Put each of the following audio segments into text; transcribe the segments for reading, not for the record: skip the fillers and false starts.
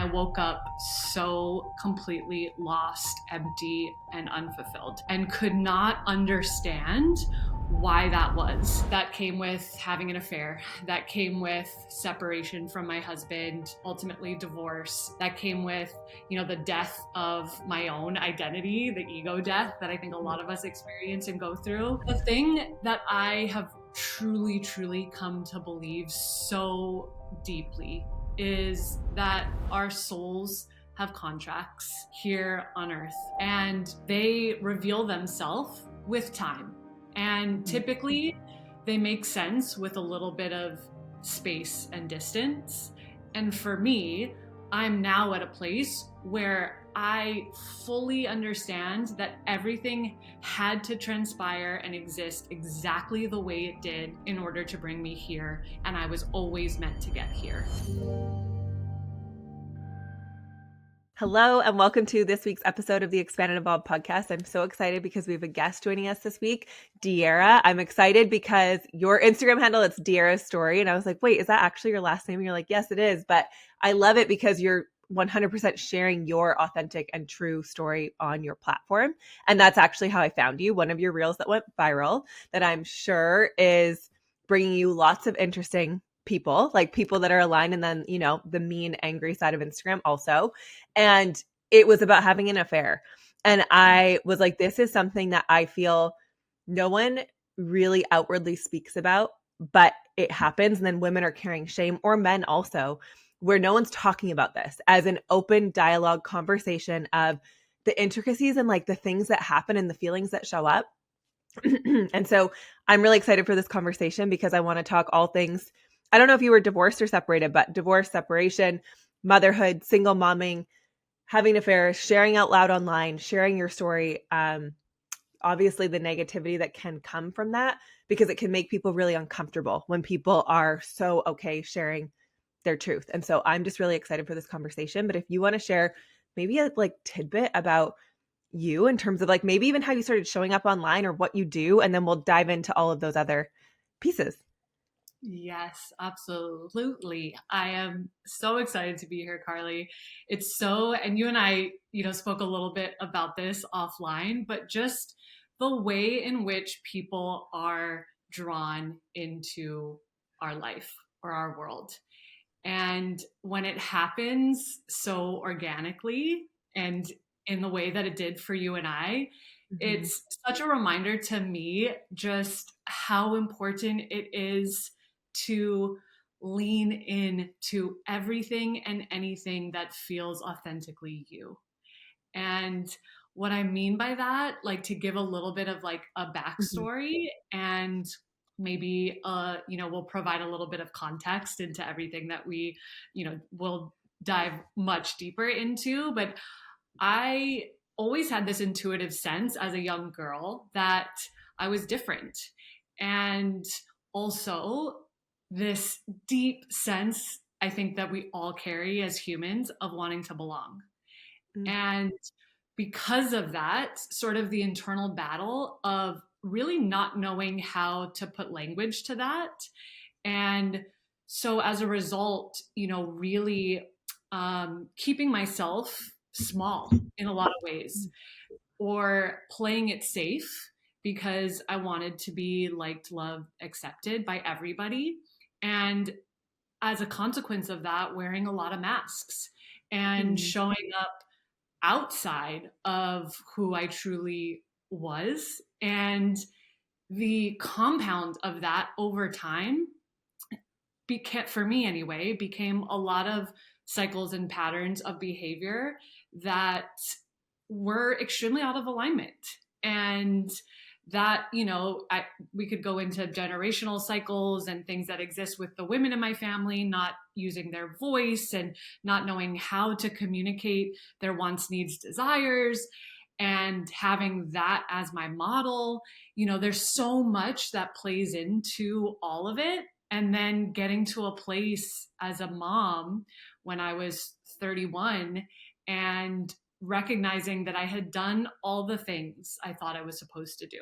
I woke up so completely lost, empty, and unfulfilled, and could not understand why that was. That came with having an affair. That came with separation from my husband, ultimately divorce. That came with, the death of my own identity, the ego death that I think a lot of us experience and go through. The thing that I have truly, truly come to believe so deeply is that our souls have contracts here on earth, and they reveal themselves with time. And typically they make sense with a little bit of space and distance. And for me, I'm now at a place where I fully understand that everything had to transpire and exist exactly the way it did in order to bring me here. And I was always meant to get here. Hello, and welcome to this week's episode of the Expand and Evolve podcast. I'm so excited because we have a guest joining us this week, Diera. I'm excited because your Instagram handle, it's Diera's Story. And I was like, wait, is that actually your last name? And you're like, yes, it is. But I love it because you're 100% sharing your authentic and true story on your platform. And that's actually how I found you. One of your reels that went viral that I'm sure is bringing you lots of interesting people, like people that are aligned, and then, the mean, angry side of Instagram also. And it was about having an affair. And I was like, this is something that I feel no one really outwardly speaks about, but it happens. And then women are carrying shame, or men also, where no one's talking about this as an open dialogue conversation of the intricacies and like the things that happen and the feelings that show up. And so I'm really excited for this conversation because I want to talk all things. I don't know if you were divorced or separated, but divorce, separation, motherhood, single momming, having affairs, sharing out loud online, sharing your story. Obviously the negativity that can come from that, because it can make people really uncomfortable when people are so okay sharing their truth. And so I'm just really excited for this conversation. But if you want to share maybe a tidbit about you in terms of maybe even how you started showing up online or what you do, and then we'll dive into all of those other pieces. Yes, absolutely. I am so excited to be here, Carly. And you and I, spoke a little bit about this offline, but just the way in which people are drawn into our life or our world. And when it happens so organically and in the way that it did for you and I, it's such a reminder to me just how important it is to lean in to everything and anything that feels authentically you. And what I mean by that, to give a little bit of a backstory, and maybe we'll provide a little bit of context into everything that we will dive much deeper into. But I always had this intuitive sense as a young girl that I was different, and also this deep sense I think that we all carry as humans of wanting to belong. And because of that, sort of the internal battle of really not knowing how to put language to that. And so as a result, really keeping myself small in a lot of ways, or playing it safe because I wanted to be liked, loved, accepted by everybody. And as a consequence of that, wearing a lot of masks and showing up outside of who I truly was. And the compound of that over time for me anyway, became a lot of cycles and patterns of behavior that were extremely out of alignment. And that, we could go into generational cycles and things that exist with the women in my family, not using their voice and not knowing how to communicate their wants, needs, desires, and having that as my model. There's so much that plays into all of it. And then getting to a place as a mom when I was 31 and recognizing that I had done all the things I thought I was supposed to do.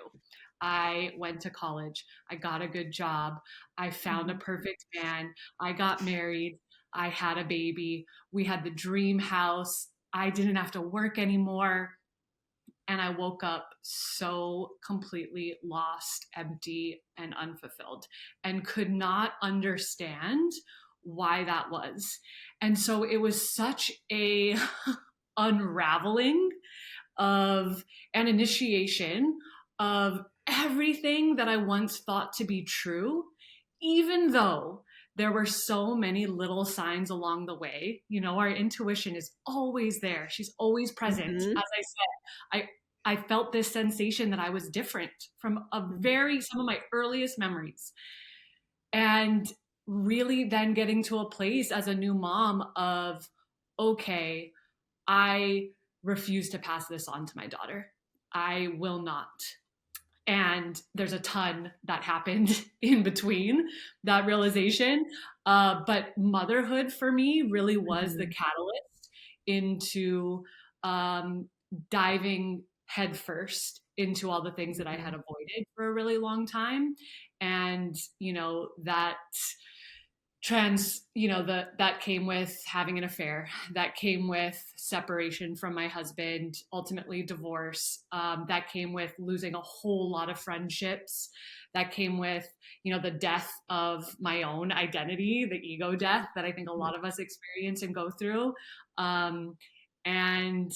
I went to college. I got a good job. I found a perfect man. I got married. I had a baby. We had the dream house. I didn't have to work anymore. And I woke up so completely lost, empty, and unfulfilled, and could not understand why that was. And so it was such a unraveling of an initiation of everything that I once thought to be true, even though there were so many little signs along the way. You know, our intuition is always there. She's always present. As Mm-hmm. I said, I felt this sensation that I was different from some of my earliest memories. And really then getting to a place as a new mom of, okay, I refuse to pass this on to my daughter. I will not. And there's a ton that happened in between that realization. But motherhood for me really was the Mm-hmm. catalyst into diving headfirst into all the things that I had Mm-hmm. avoided for a really long time. And, you know, that came with having an affair, that came with separation from my husband, ultimately divorce, that came with losing a whole lot of friendships, that came with the death of my own identity, the ego death that I think a lot of us experience and go through, and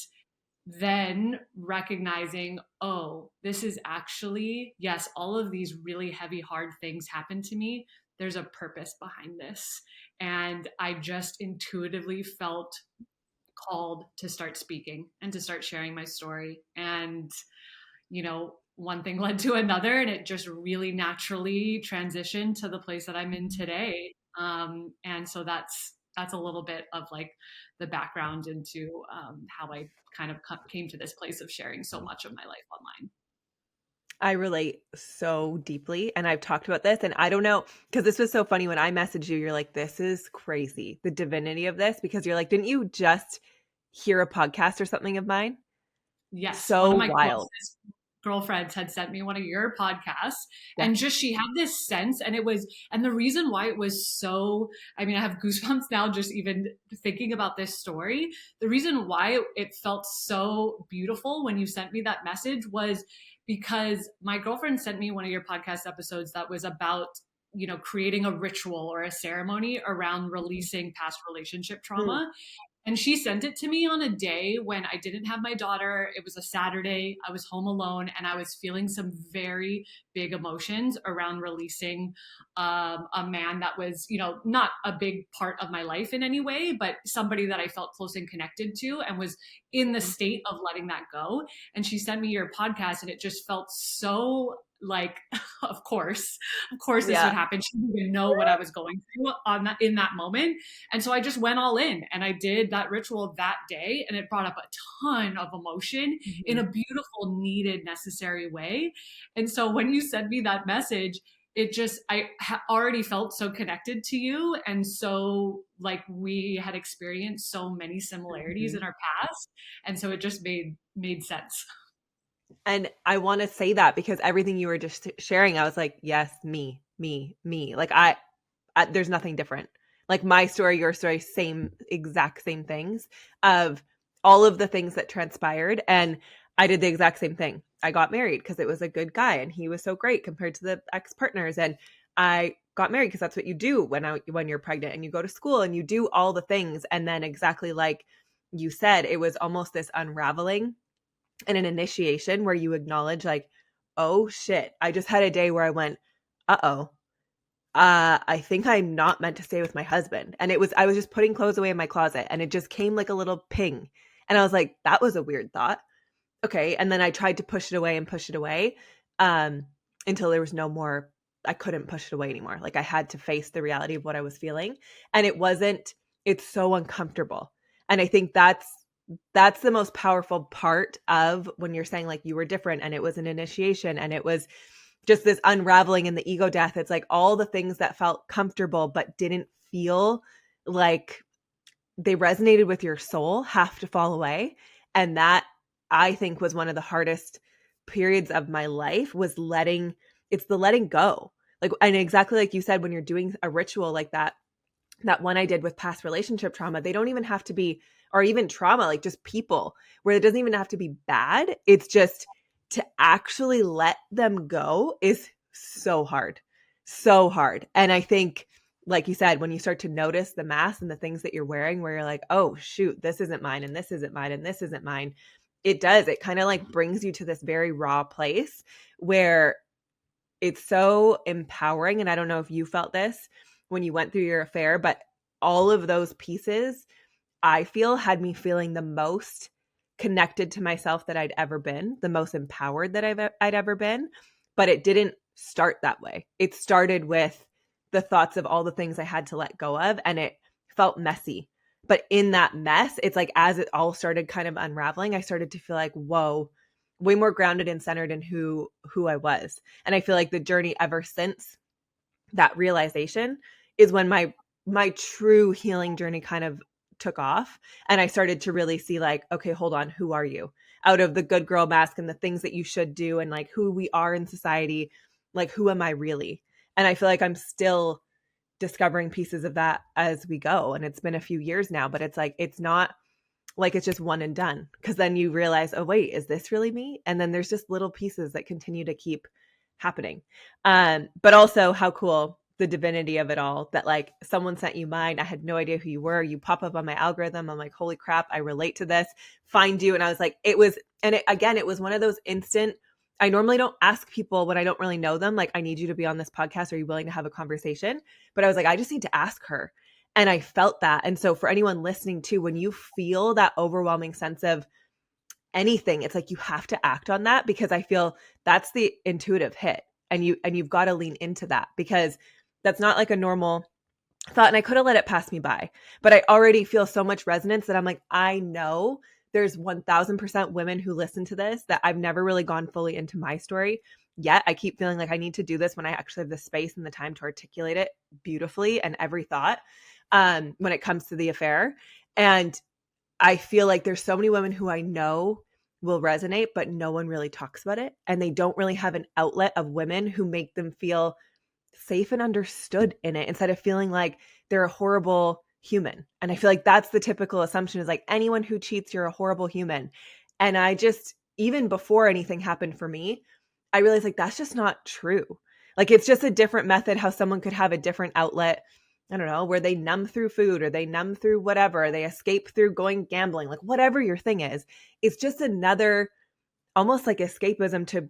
then recognizing, oh, this is actually, yes, all of these really heavy, hard things happen to me. There's a purpose behind this. And I just intuitively felt called to start speaking and to start sharing my story. And, one thing led to another, and it just really naturally transitioned to the place that I'm in today. And so that's a little bit of like the background into how I kind of came to this place of sharing so much of my life online. I relate so deeply. And I've talked about this, and I don't know, because this was so funny when I messaged you. You're like, this is crazy, the divinity of this, because you're like, didn't you just hear a podcast or something of mine? Yes, one So of my wild. closest girlfriends had sent me one of your podcasts, Yeah. and just she had this sense, and the reason why it was so, I mean, I have goosebumps now just even thinking about this story. The reason why it felt so beautiful when you sent me that message was because my girlfriend sent me one of your podcast episodes that was about creating a ritual or a ceremony around releasing past relationship Mm. trauma. And she sent it to me on a day when I didn't have my daughter. It was a Saturday. I was home alone, and I was feeling some very big emotions around releasing a man that was, not a big part of my life in any way, but somebody that I felt close and connected to and was in the state of letting that go. And she sent me your podcast, and it just felt so like, of course this would Yeah. happen. She didn't even know what I was going through in that moment. And so I just went all in and I did that ritual that day, and it brought up a ton of emotion in Mhm. a beautiful, needed, necessary way. And so when you sent me that message, already felt so connected to you. And so like we had experienced so many similarities Mhm. in our past. And so it just made sense. And I want to say that because everything you were just sharing, I was like, yes, me, me, me. Like there's nothing different. Like my story, your story, same exact same things of all of the things that transpired. And I did the exact same thing. I got married because it was a good guy and he was so great compared to the ex-partners. And I got married because that's what you do when you're pregnant, and you go to school and you do all the things. And then exactly like you said, it was almost this unraveling and an initiation where you acknowledge like, oh shit, I just had a day where I went, uh-oh, I think I'm not meant to stay with my husband. And I was just putting clothes away in my closet, and it just came like a little ping. And I was like, that was a weird thought. Okay. And then I tried to push it away and push it away um, until there was no more. I couldn't push it away anymore. Like I had to face the reality of what I was feeling. And it's so uncomfortable. And I think that's the most powerful part of when you're saying like you were different and it was an initiation and it was just this unraveling in the ego death. It's like all the things that felt comfortable but didn't feel like they resonated with your soul have to fall away. And that I think was one of the hardest periods of my life was it's the letting go. Like, and exactly like you said, when you're doing a ritual like that, that one I did with past relationship trauma, they don't even have to be, or even trauma, like just people, where it doesn't even have to be bad. It's just to actually let them go is so hard, so hard. And I think, like you said, when you start to notice the mask and the things that you're wearing, where you're like, oh, shoot, this isn't mine, and this isn't mine, and this isn't mine, it does. It kind of like brings you to this very raw place where it's so empowering. And I don't know if you felt this when you went through your affair, but all of those pieces I feel had me feeling the most connected to myself that I'd ever been, the most empowered that I'd ever been. But it didn't start that way. It started with the thoughts of all the things I had to let go of, and it felt messy. But in that mess, it's like as it all started kind of unraveling, I started to feel like, whoa, way more grounded and centered in who I was. And I feel like the journey ever since that realization is when my true healing journey kind of took off, and I started to really see like, okay, hold on, who are you? Out of the good girl mask and the things that you should do and like who we are in society, like who am I really? And I feel like I'm still discovering pieces of that as we go, and it's been a few years now, but it's like it's not like it's just one and done, because then you realize, oh wait, is this really me? And then there's just little pieces that continue to keep happening. But also how cool the divinity of it all, that like someone sent you mine. I had no idea who you were. You pop up on my algorithm. I'm like, holy crap, I relate to this. Find you. And I was like, it was, and it, again, it was one of those instant, I normally don't ask people when I don't really know them, like, I need you to be on this podcast. Are you willing to have a conversation? But I was like, I just need to ask her. And I felt that. And so for anyone listening too, when you feel that overwhelming sense of anything, it's like you have to act on that, because I feel that's the intuitive hit. And you've got to lean into that, because that's not like a normal thought. And I could have let it pass me by, but I already feel so much resonance that I'm like, I know there's 1000% women who listen to this that I've never really gone fully into my story yet. I keep feeling like I need to do this when I actually have the space and the time to articulate it beautifully and every thought when it comes to the affair. And I feel like there's so many women who I know will resonate, but no one really talks about it. And they don't really have an outlet of women who make them feel safe and understood in it, instead of feeling like they're a horrible human. And I feel like that's the typical assumption, is like, anyone who cheats, you're a horrible human. And I just, even before anything happened for me, I realized like that's just not true. Like it's just a different method how someone could have a different outlet. I don't know, where they numb through food, or they numb through whatever, they escape through going gambling, like whatever your thing is. It's just another almost like escapism to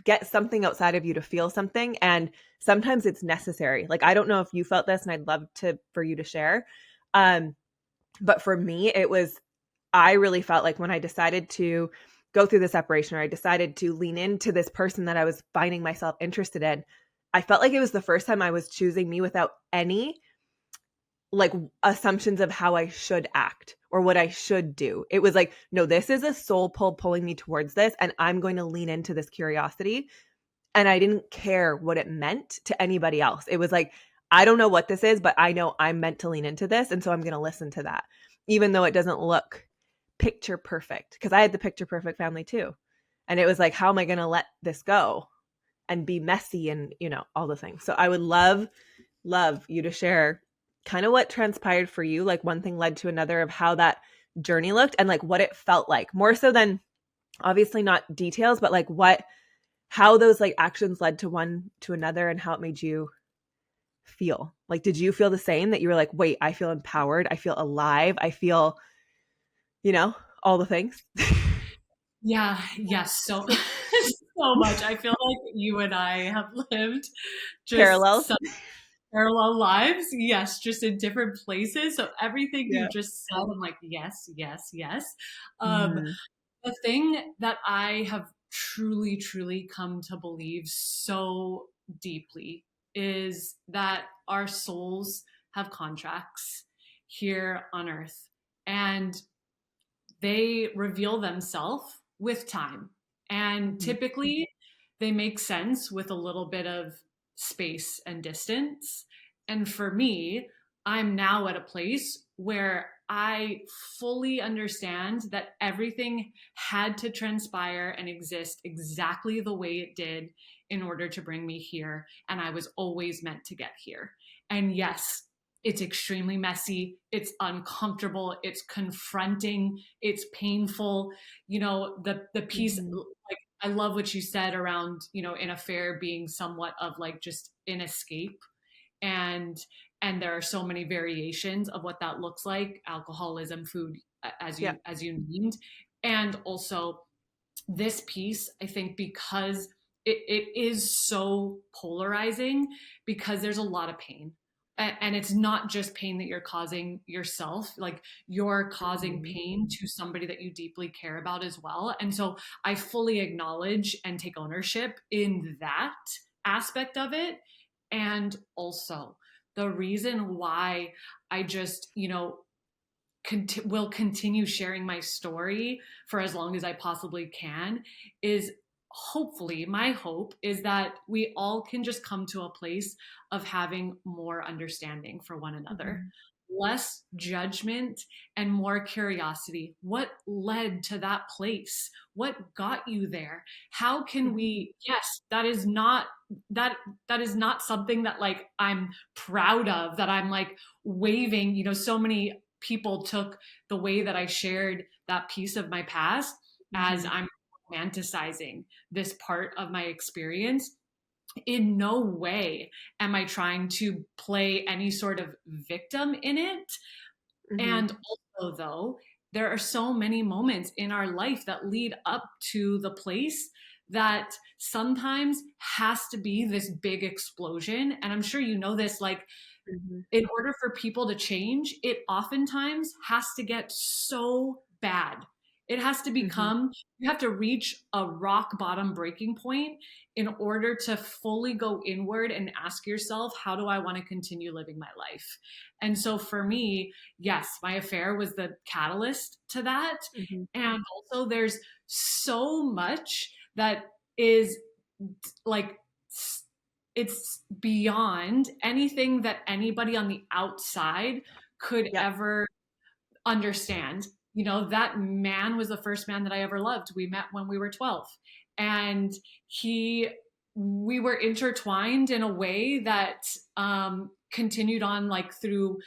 get something outside of you to feel something. And sometimes it's necessary. Like, I don't know if you felt this, and I'd love for you to share. But for me, I really felt like when I decided to go through the separation, or I decided to lean into this person that I was finding myself interested in, I felt like it was the first time I was choosing me without any like assumptions of how I should act or what I should do. It was like, no, this is a soul pull pulling me towards this, and I'm going to lean into this curiosity. And I didn't care what it meant to anybody else. It was like, I don't know what this is, but I know I'm meant to lean into this. And so I'm going to listen to that, even though it doesn't look picture perfect, because I had the picture perfect family too. And it was like, how am I going to let this go and be messy and, all the things. So I would love you to share kind of what transpired for you, like one thing led to another, of how that journey looked and like what it felt like, more so than obviously not details, but like how those like actions led to one to another, and how it made you feel. Like, did you feel the same, that you were like, wait, I feel empowered, I feel alive, I feel, all the things? Yeah, yes, so so much. I feel like you and I have lived just Parallels. some parallel lives. Yes, just in different places. So everything you Yeah. just said, I'm like, yes, yes, yes. Um, Mm-hmm. the thing that I have truly, truly come to believe so deeply is that our souls have contracts here on earth, and they reveal themselves with time. And typically, they make sense with a little bit of space and distance. And for me, I'm now at a place where I fully understand that everything had to transpire and exist exactly the way it did in order to bring me here. And I was always meant to get here. And yes, It's extremely messy. It's uncomfortable. It's confronting. It's painful. The piece, Mm-hmm. like, I love what you said around, an affair being somewhat of like just an escape. And and there are so many variations of what that looks like: alcoholism, food, Yeah. as you named. And also this piece, I think, because it is so polarizing, because there's a lot of pain. And it's not just pain that you're causing yourself, like you're causing Mm-hmm. pain to somebody that you deeply care about as well. And so I fully acknowledge and take ownership in that aspect of it. And also the reason why I just, will continue sharing my story for as long as I possibly can is, hopefully, my hope is that we all can just come to a place of having more understanding for one another, Mm-hmm. less judgment and more curiosity. What led to that place? What got you there? How can Mm-hmm. we, yes, that that is not something that like I'm proud of, that I'm like waving, so many people took the way that I shared that piece of my past as Mm-hmm. I'm romanticizing this part of my experience. In no way am I trying to play any sort of victim in it. Mm-hmm. And also, though, there are so many moments in our life that lead up to the place that sometimes has to be this big explosion. And I'm sure you know this, like, Mm-hmm. in order for people to change, it oftentimes has to get so bad. It has to Mm-hmm. become, you have to reach a rock bottom breaking point in order to fully go inward and ask yourself, how do I want to continue living my life? And so for me, yes, my affair was the catalyst to that. Mm-hmm. And also, there's so much that is like, it's beyond anything that anybody on the outside could Yeah. ever understand. That man was the first man that I ever loved. We met when we were 12, and we were intertwined in a way that continued on, like, through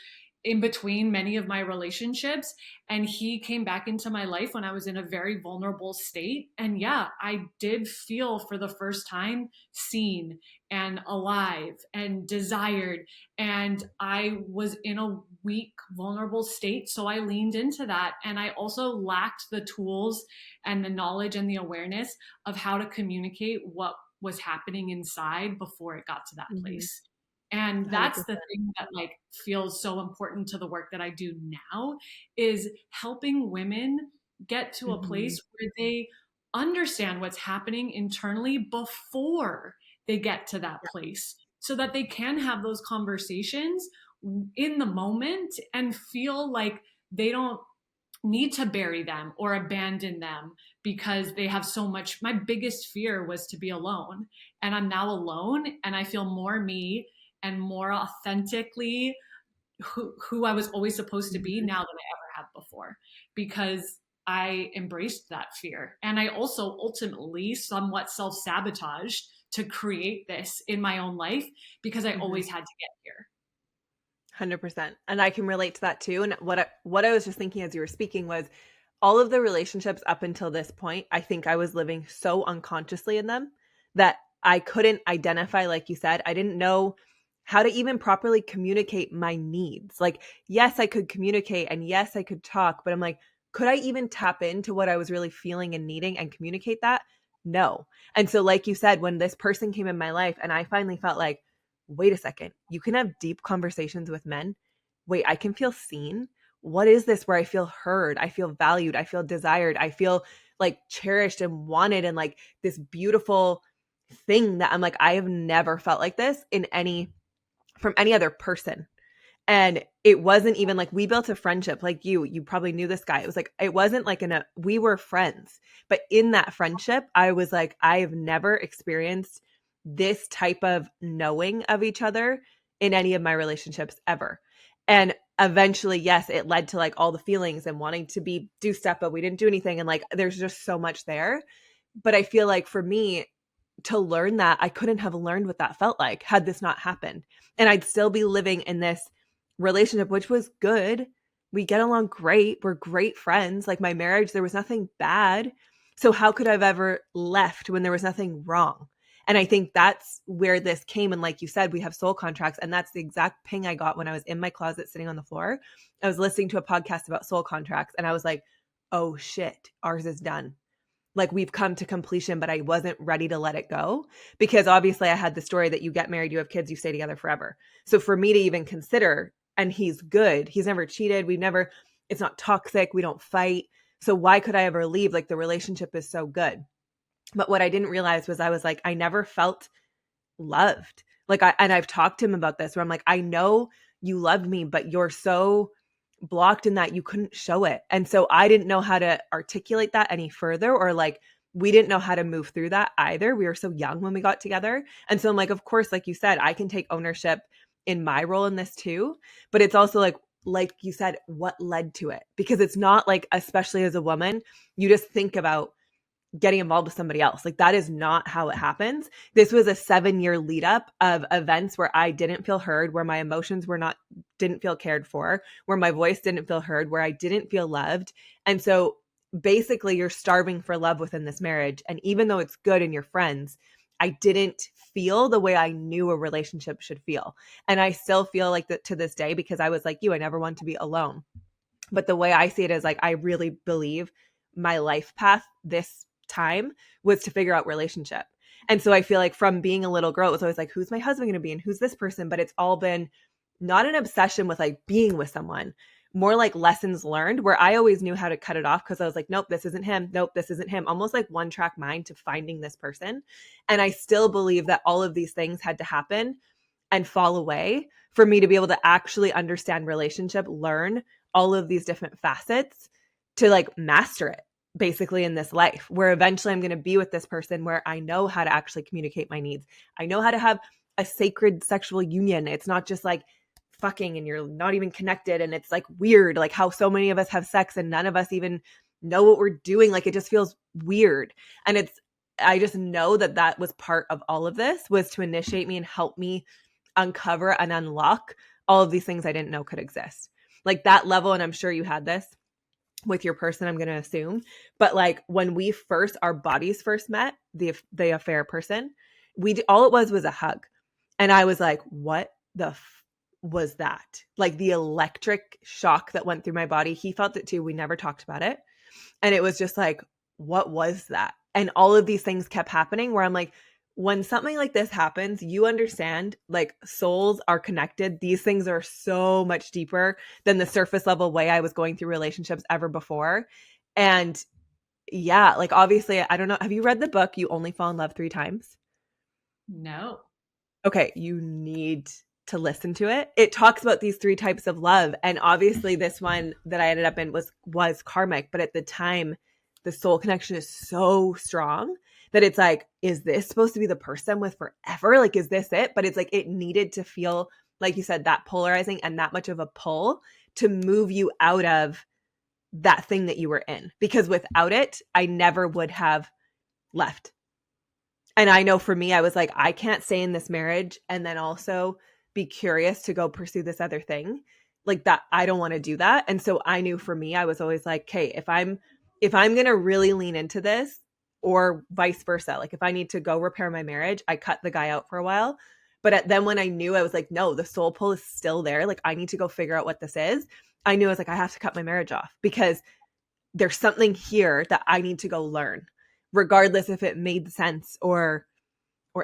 in between many of my relationships. And he came back into my life when I was in a very vulnerable state. And yeah, I did feel for the first time seen and alive and desired. And I was in a weak, vulnerable state. So I leaned into that. And I also lacked the tools and the knowledge and the awareness of how to communicate what was happening inside before it got to that Mm-hmm. place. And that's the 100%. thing that like feels so important to the work that I do now, is helping women get to a Mm-hmm. place where they understand what's happening internally before they get to that place, so that they can have those conversations in the moment and feel like they don't need to bury them or abandon them because they have so much. My biggest fear was to be alone, and I'm now alone, and I feel more me and more authentically who I was always supposed to be Mm-hmm. now than I ever have before, because I embraced that fear. And I also ultimately somewhat self sabotaged to create this in my own life, because I Mm-hmm. always had to get here. 100%. And I can relate to that too. And what I was just thinking as you were speaking was all of the relationships up until this point, I think I was living so unconsciously in them that I couldn't identify, like you said, I didn't know how to even properly communicate my needs. Like, yes, I could communicate and yes, I could talk, but I'm like, could I even tap into what I was really feeling and needing and communicate that? No. And so, like you said, when this person came in my life and I finally felt like, wait a second, you can have deep conversations with men. Wait, I can feel seen. What is this where I feel heard? I feel valued. I feel desired. I feel like cherished and wanted and like this beautiful thing that I'm like, I have never felt like this from any other person. And it wasn't even like we built a friendship like you probably knew this guy. It was like, it wasn't like we were friends. But in that friendship, I was like, I have never experienced this type of knowing of each other in any of my relationships ever. And eventually, yes, it led to like all the feelings and wanting to do stuff, but we didn't do anything. And like, there's just so much there. But I feel like for me, to learn that, I couldn't have learned what that felt like had this not happened. And I'd still be living in this relationship, which was good. We get along great. We're great friends. Like my marriage, there was nothing bad. So how could I have ever left when there was nothing wrong? And I think that's where this came. And like you said, we have soul contracts. And that's the exact ping I got when I was in my closet sitting on the floor. I was listening to a podcast about soul contracts and I was like, oh shit, ours is done. Like we've come to completion, but I wasn't ready to let it go because obviously I had the story that you get married, you have kids, you stay together forever. So for me to even consider, and he's good, he's never cheated, it's not toxic, we don't fight. So why could I ever leave? Like the relationship is so good. But what I didn't realize was I was like, I never felt loved. And I've talked to him about this where I'm like, I know you loved me, but you're so blocked in that you couldn't show it. And so I didn't know how to articulate that any further, or like, we didn't know how to move through that either. We were so young when we got together. And so I'm like, of course, like you said, I can take ownership in my role in this too. But it's also like you said, what led to it? Because it's not like, especially as a woman, you just think about getting involved with somebody else. Like that is not how it happens. This was a 7-year lead up of events where I didn't feel heard, where my emotions didn't feel cared for, where my voice didn't feel heard, where I didn't feel loved. And so basically you're starving for love within this marriage. And even though it's good and you're friends, I didn't feel the way I knew a relationship should feel. And I still feel like that to this day, because I was like you, I never want to be alone. But the way I see it is like, I really believe my life path this time was to figure out relationship. And so I feel like from being a little girl, it was always like, who's my husband going to be? And who's this person? But it's all been not an obsession with like being with someone, more like lessons learned where I always knew how to cut it off because I was like, nope, this isn't him. Nope, this isn't him. Almost like one track mind to finding this person. And I still believe that all of these things had to happen and fall away for me to be able to actually understand relationship, learn all of these different facets to like master it basically in this life, where eventually I'm going to be with this person where I know how to actually communicate my needs. I know how to have a sacred sexual union. It's not just like fucking and you're not even connected and it's like weird, like how so many of us have sex and none of us even know what we're doing. Like it just feels weird. And I just know that that was part of all of this, was to initiate me and help me uncover and unlock all of these things I didn't know could exist. Like that level, and I'm sure you had this with your person, I'm going to assume, but like when our bodies first met, the affair person, all it was a hug. And I was like, what the was that? Like the electric shock that went through my body. He felt it too. We never talked about it. And it was just like, what was that? And all of these things kept happening where I'm like, when something like this happens, you understand like souls are connected. These things are so much deeper than the surface level way I was going through relationships ever before. And yeah, like obviously, I don't know. Have you read the book, You Only Fall in Love 3 Times? No. Okay, you need to listen to it. It talks about these 3 types of love. And obviously this one that I ended up in was karmic, but at the time the soul connection is so strong that it's like, is this supposed to be the person I'm with forever? Like, is this it? But it's like, it needed to feel, like you said, that polarizing and that much of a pull to move you out of that thing that you were in. Because without it, I never would have left. And I know for me, I was like, I can't stay in this marriage and then also be curious to go pursue this other thing. Like that, I don't want to do that. And so I knew for me, I was always like, okay, if I'm going to really lean into this, or vice versa, like if I need to go repair my marriage, I cut the guy out for a while. But then when I knew, I was like, no, the soul pull is still there. Like I need to go figure out what this is. I knew I was like, I have to cut my marriage off because there's something here that I need to go learn, regardless if it made sense or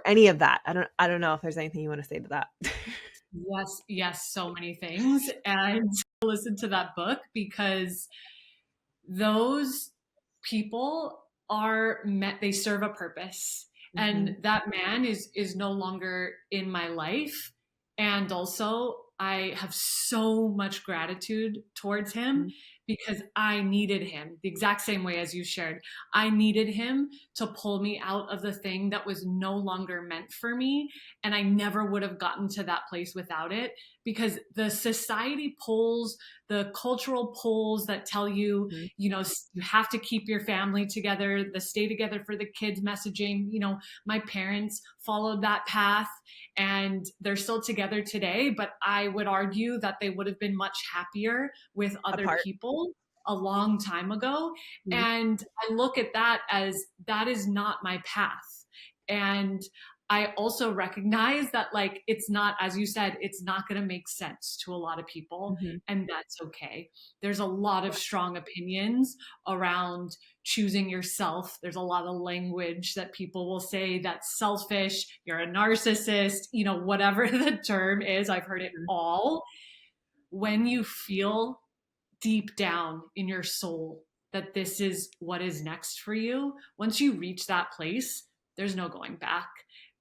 any of that. I don't know if there's anything you want to say to that. Yes, so many things. And listen to that book because those people are met, they serve a purpose. And that man is no longer in my life. And also I have so much gratitude towards him because I needed him the exact same way as you shared. I needed him to pull me out of the thing that was no longer meant for me. And I never would have gotten to that place without it because the society pulls, the cultural pulls that tell you, Mhm. you know, you have to keep your family together, the stay together for the kids messaging. You know, my parents followed that path and they're still together today, but I would argue that they would have been much happier with other Apart. people a long time ago. Mhm. And I look at that as that is not my path. And I also recognize that, like, it's not, as you said, it's not going to make sense to a lot of people, Mhm. and that's okay. There's a lot of strong opinions around choosing yourself. There's a lot of language that people will say that's selfish, you're a narcissist, you know, whatever the term is. I've heard it Mhm. all. When you feel deep down in your soul that this is what is next for you, once you reach that place, there's no going back.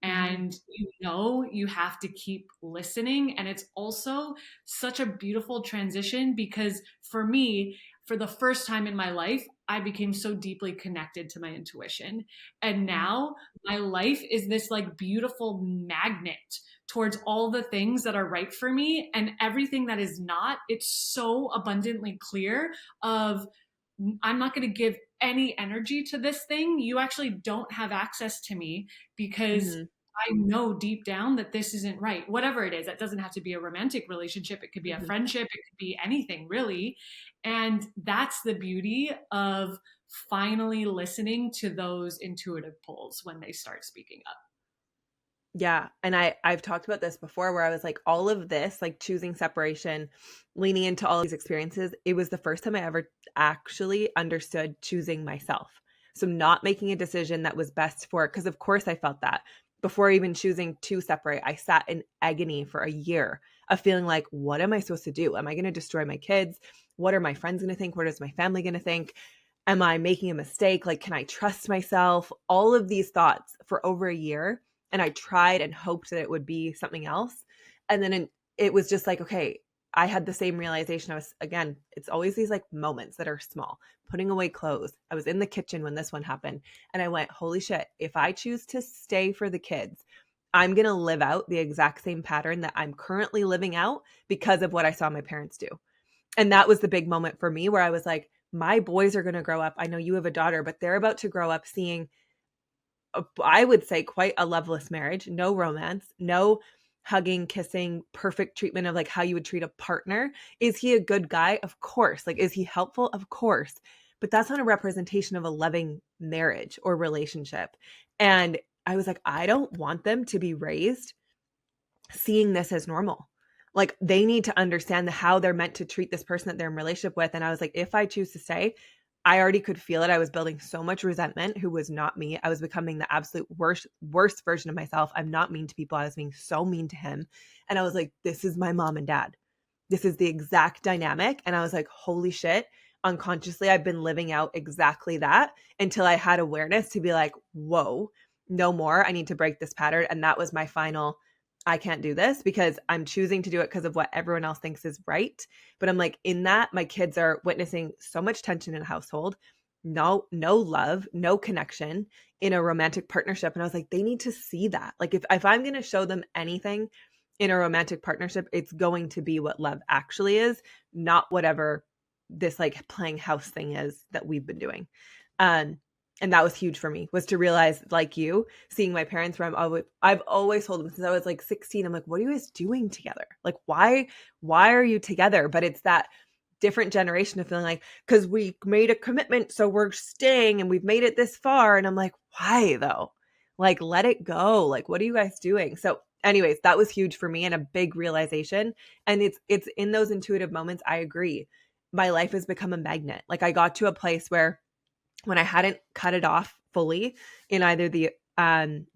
Mhm. And you know, you have to keep listening. And it's also such a beautiful transition because for me, for the first time in my life, I became so deeply connected to my intuition. And Mhm. now my life is this like beautiful magnet towards all the things that are right for me, and everything that is not, it's so abundantly clear of I'm not going to give any energy to this thing. You actually don't have access to me because Mhm. I know deep down that this isn't right. Whatever it is, that doesn't have to be a romantic relationship. It could be a Mhm. friendship. It could be anything really. And that's the beauty of finally listening to those intuitive pulls when they start speaking up. Yeah, and I've talked about this before where I was like all of this, like choosing separation, leaning into all these experiences, it was the first time I ever actually understood choosing myself. So not making a decision that was best for, because of course I felt that before even choosing to separate. I sat in agony for a year of feeling like, what am I supposed to do? Am I going to destroy my kids? What are my friends going to think? What is my family going to think? Am I making a mistake? Like, can I trust myself? All of these thoughts for over a year. And I tried and hoped that it would be something else. And then it was just like, okay, I had the same realization. I was, again, it's always these like moments that are small, putting away clothes. I was in the kitchen when this one happened. And I went, holy shit, if I choose to stay for the kids, I'm going to live out the exact same pattern that I'm currently living out because of what I saw my parents do. And that was the big moment for me where I was like, my boys are going to grow up. I know you have a daughter, but they're about to grow up seeing, I would say, quite a loveless marriage, no romance, no hugging, kissing, perfect treatment of like how you would treat a partner. Is he a good guy? Of course. Like, is he helpful? Of course. But that's not a representation of a loving marriage or relationship. And I was like, I don't want them to be raised seeing this as normal. Like, they need to understand how they're meant to treat this person that they're in relationship with. And I was like, if I choose to stay, I already could feel it. I was building so much resentment, who was not me. I was becoming the absolute worst version of myself. I'm not mean to people. I was being so mean to him. And I was like, this is my mom and dad. This is the exact dynamic. And I was like, holy shit. Unconsciously, I've been living out exactly that until I had awareness to be like, whoa, no more. I need to break this pattern. And that was my final, I can't do this because I'm choosing to do it because of what everyone else thinks is right. But I'm like, in that, my kids are witnessing so much tension in a household, no love, no connection in a romantic partnership. And I was like, they need to see that. Like, if I'm going to show them anything in a romantic partnership, it's going to be what love actually is, not whatever this like playing house thing is that we've been doing. Um, and that was huge for me, was to realize, like you, seeing my parents, where I've always told them since I was like 16, I'm like, what are you guys doing together? Like, why are you together? But it's that different generation of feeling like, because we made a commitment, so we're staying and we've made it this far. And I'm like, why though? Like, let it go. Like, what are you guys doing? So anyways, that was huge for me and a big realization. And it's in those intuitive moments, I agree. My life has become a magnet. Like, I got to a place where when I hadn't cut it off fully in either that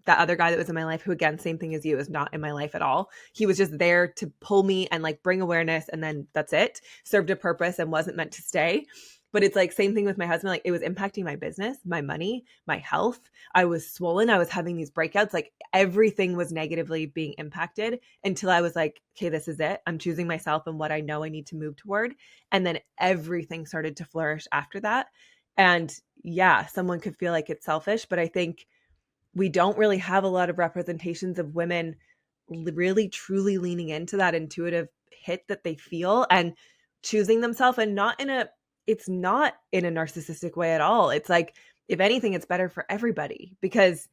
other guy that was in my life, who again, same thing as you, is not in my life at all. He was just there to pull me and like bring awareness, and then that's it. Served a purpose and wasn't meant to stay. But it's like same thing with my husband. Like, it was impacting my business, my money, my health. I was swollen. I was having these breakouts. Like, everything was negatively being impacted until I was like, okay, this is it. I'm choosing myself and what I know I need to move toward. And then everything started to flourish after that. And yeah, someone could feel like it's selfish, but I think we don't really have a lot of representations of women really truly leaning into that intuitive hit that they feel and choosing themselves, and it's not in a narcissistic way at all. It's like, if anything, it's better for everybody, because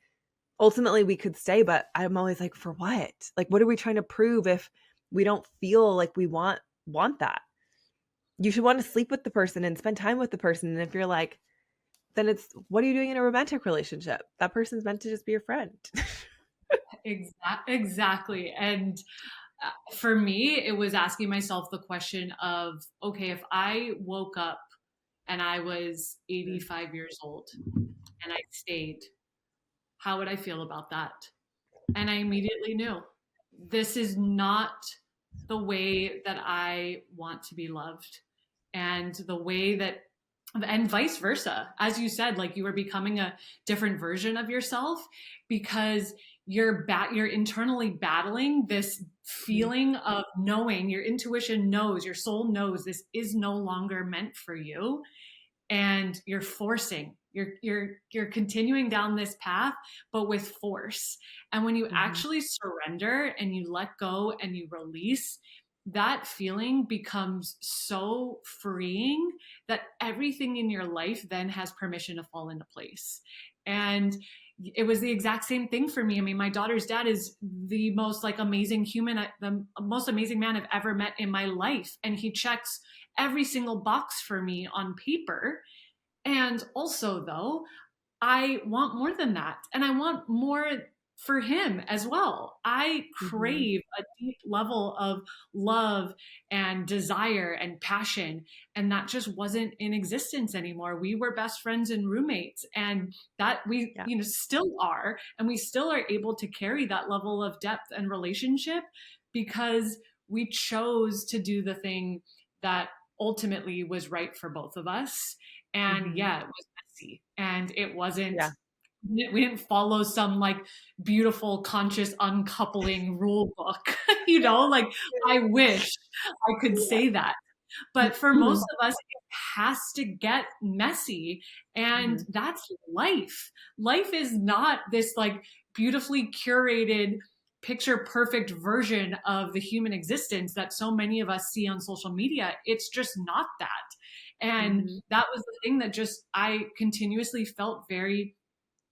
ultimately we could stay, but I'm always like, for what? Like, what are we trying to prove if we don't feel like we want that? You should want to sleep with the person and spend time with the person. And if you're like, then it's, what are you doing in a romantic relationship? That person's meant to just be your friend. Exactly. And for me, it was asking myself the question of, okay, if I woke up and I was 85 years old and I stayed, how would I feel about that? And I immediately knew this is not the way that I want to be loved. And the way that, and vice versa, as you said, like you were becoming a different version of yourself because you're internally battling this feeling of knowing, your intuition knows, your soul knows this is no longer meant for you, and you're forcing, you're continuing down this path but with force. And when you actually surrender and you let go and you release, that feeling becomes so freeing that everything in your life then has permission to fall into place. And it was the exact same thing for me. I mean, my daughter's dad is the most like amazing human, the most amazing man I've ever met in my life. And he checks every single box for me on paper. And also, though, I want more than that. And I want more for him as well. I crave a deep level of love and desire and passion. And that just wasn't in existence anymore. We were best friends and roommates, and that we, still are. And we still are able to carry that level of depth and relationship because we chose to do the thing that ultimately was right for both of us. And yeah, it was messy and it wasn't, we didn't follow some like beautiful conscious uncoupling rule book, like I wish I could say that. But for most of us, it has to get messy. And that's life. Life is not this like beautifully curated, picture perfect version of the human existence that so many of us see on social media. It's just not that. And that was the thing that just I continuously felt very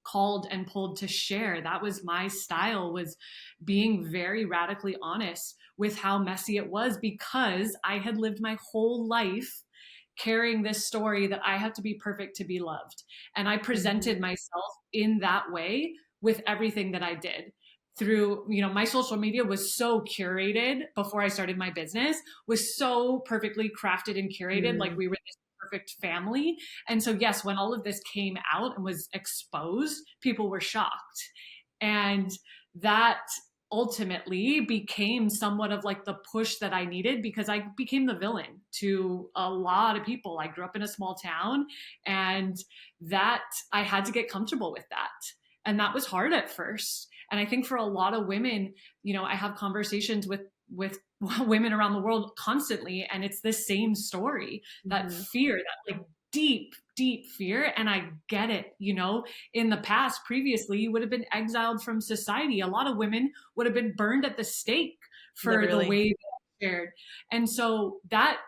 called and pulled to share. That was my style, was being very radically honest with how messy it was, because I had lived my whole life carrying this story that I have to be perfect to be loved. And I presented myself in that way with everything that I did. Through, my social media was so curated before I started my business, was so perfectly crafted and curated. Like we were this perfect family. And so, yes, when all of this came out and was exposed, people were shocked. And that ultimately became somewhat of like the push that I needed, because I became the villain to a lot of people. I grew up in a small town, and that I had to get comfortable with that. And that was hard at first. And I think for a lot of women, I have conversations with women around the world constantly, and it's the same story, that fear, that like deep fear. And I get it. In the past, previously, you would have been exiled from society. A lot of women would have been burned at the stake for Literally. the way they shared. And so that,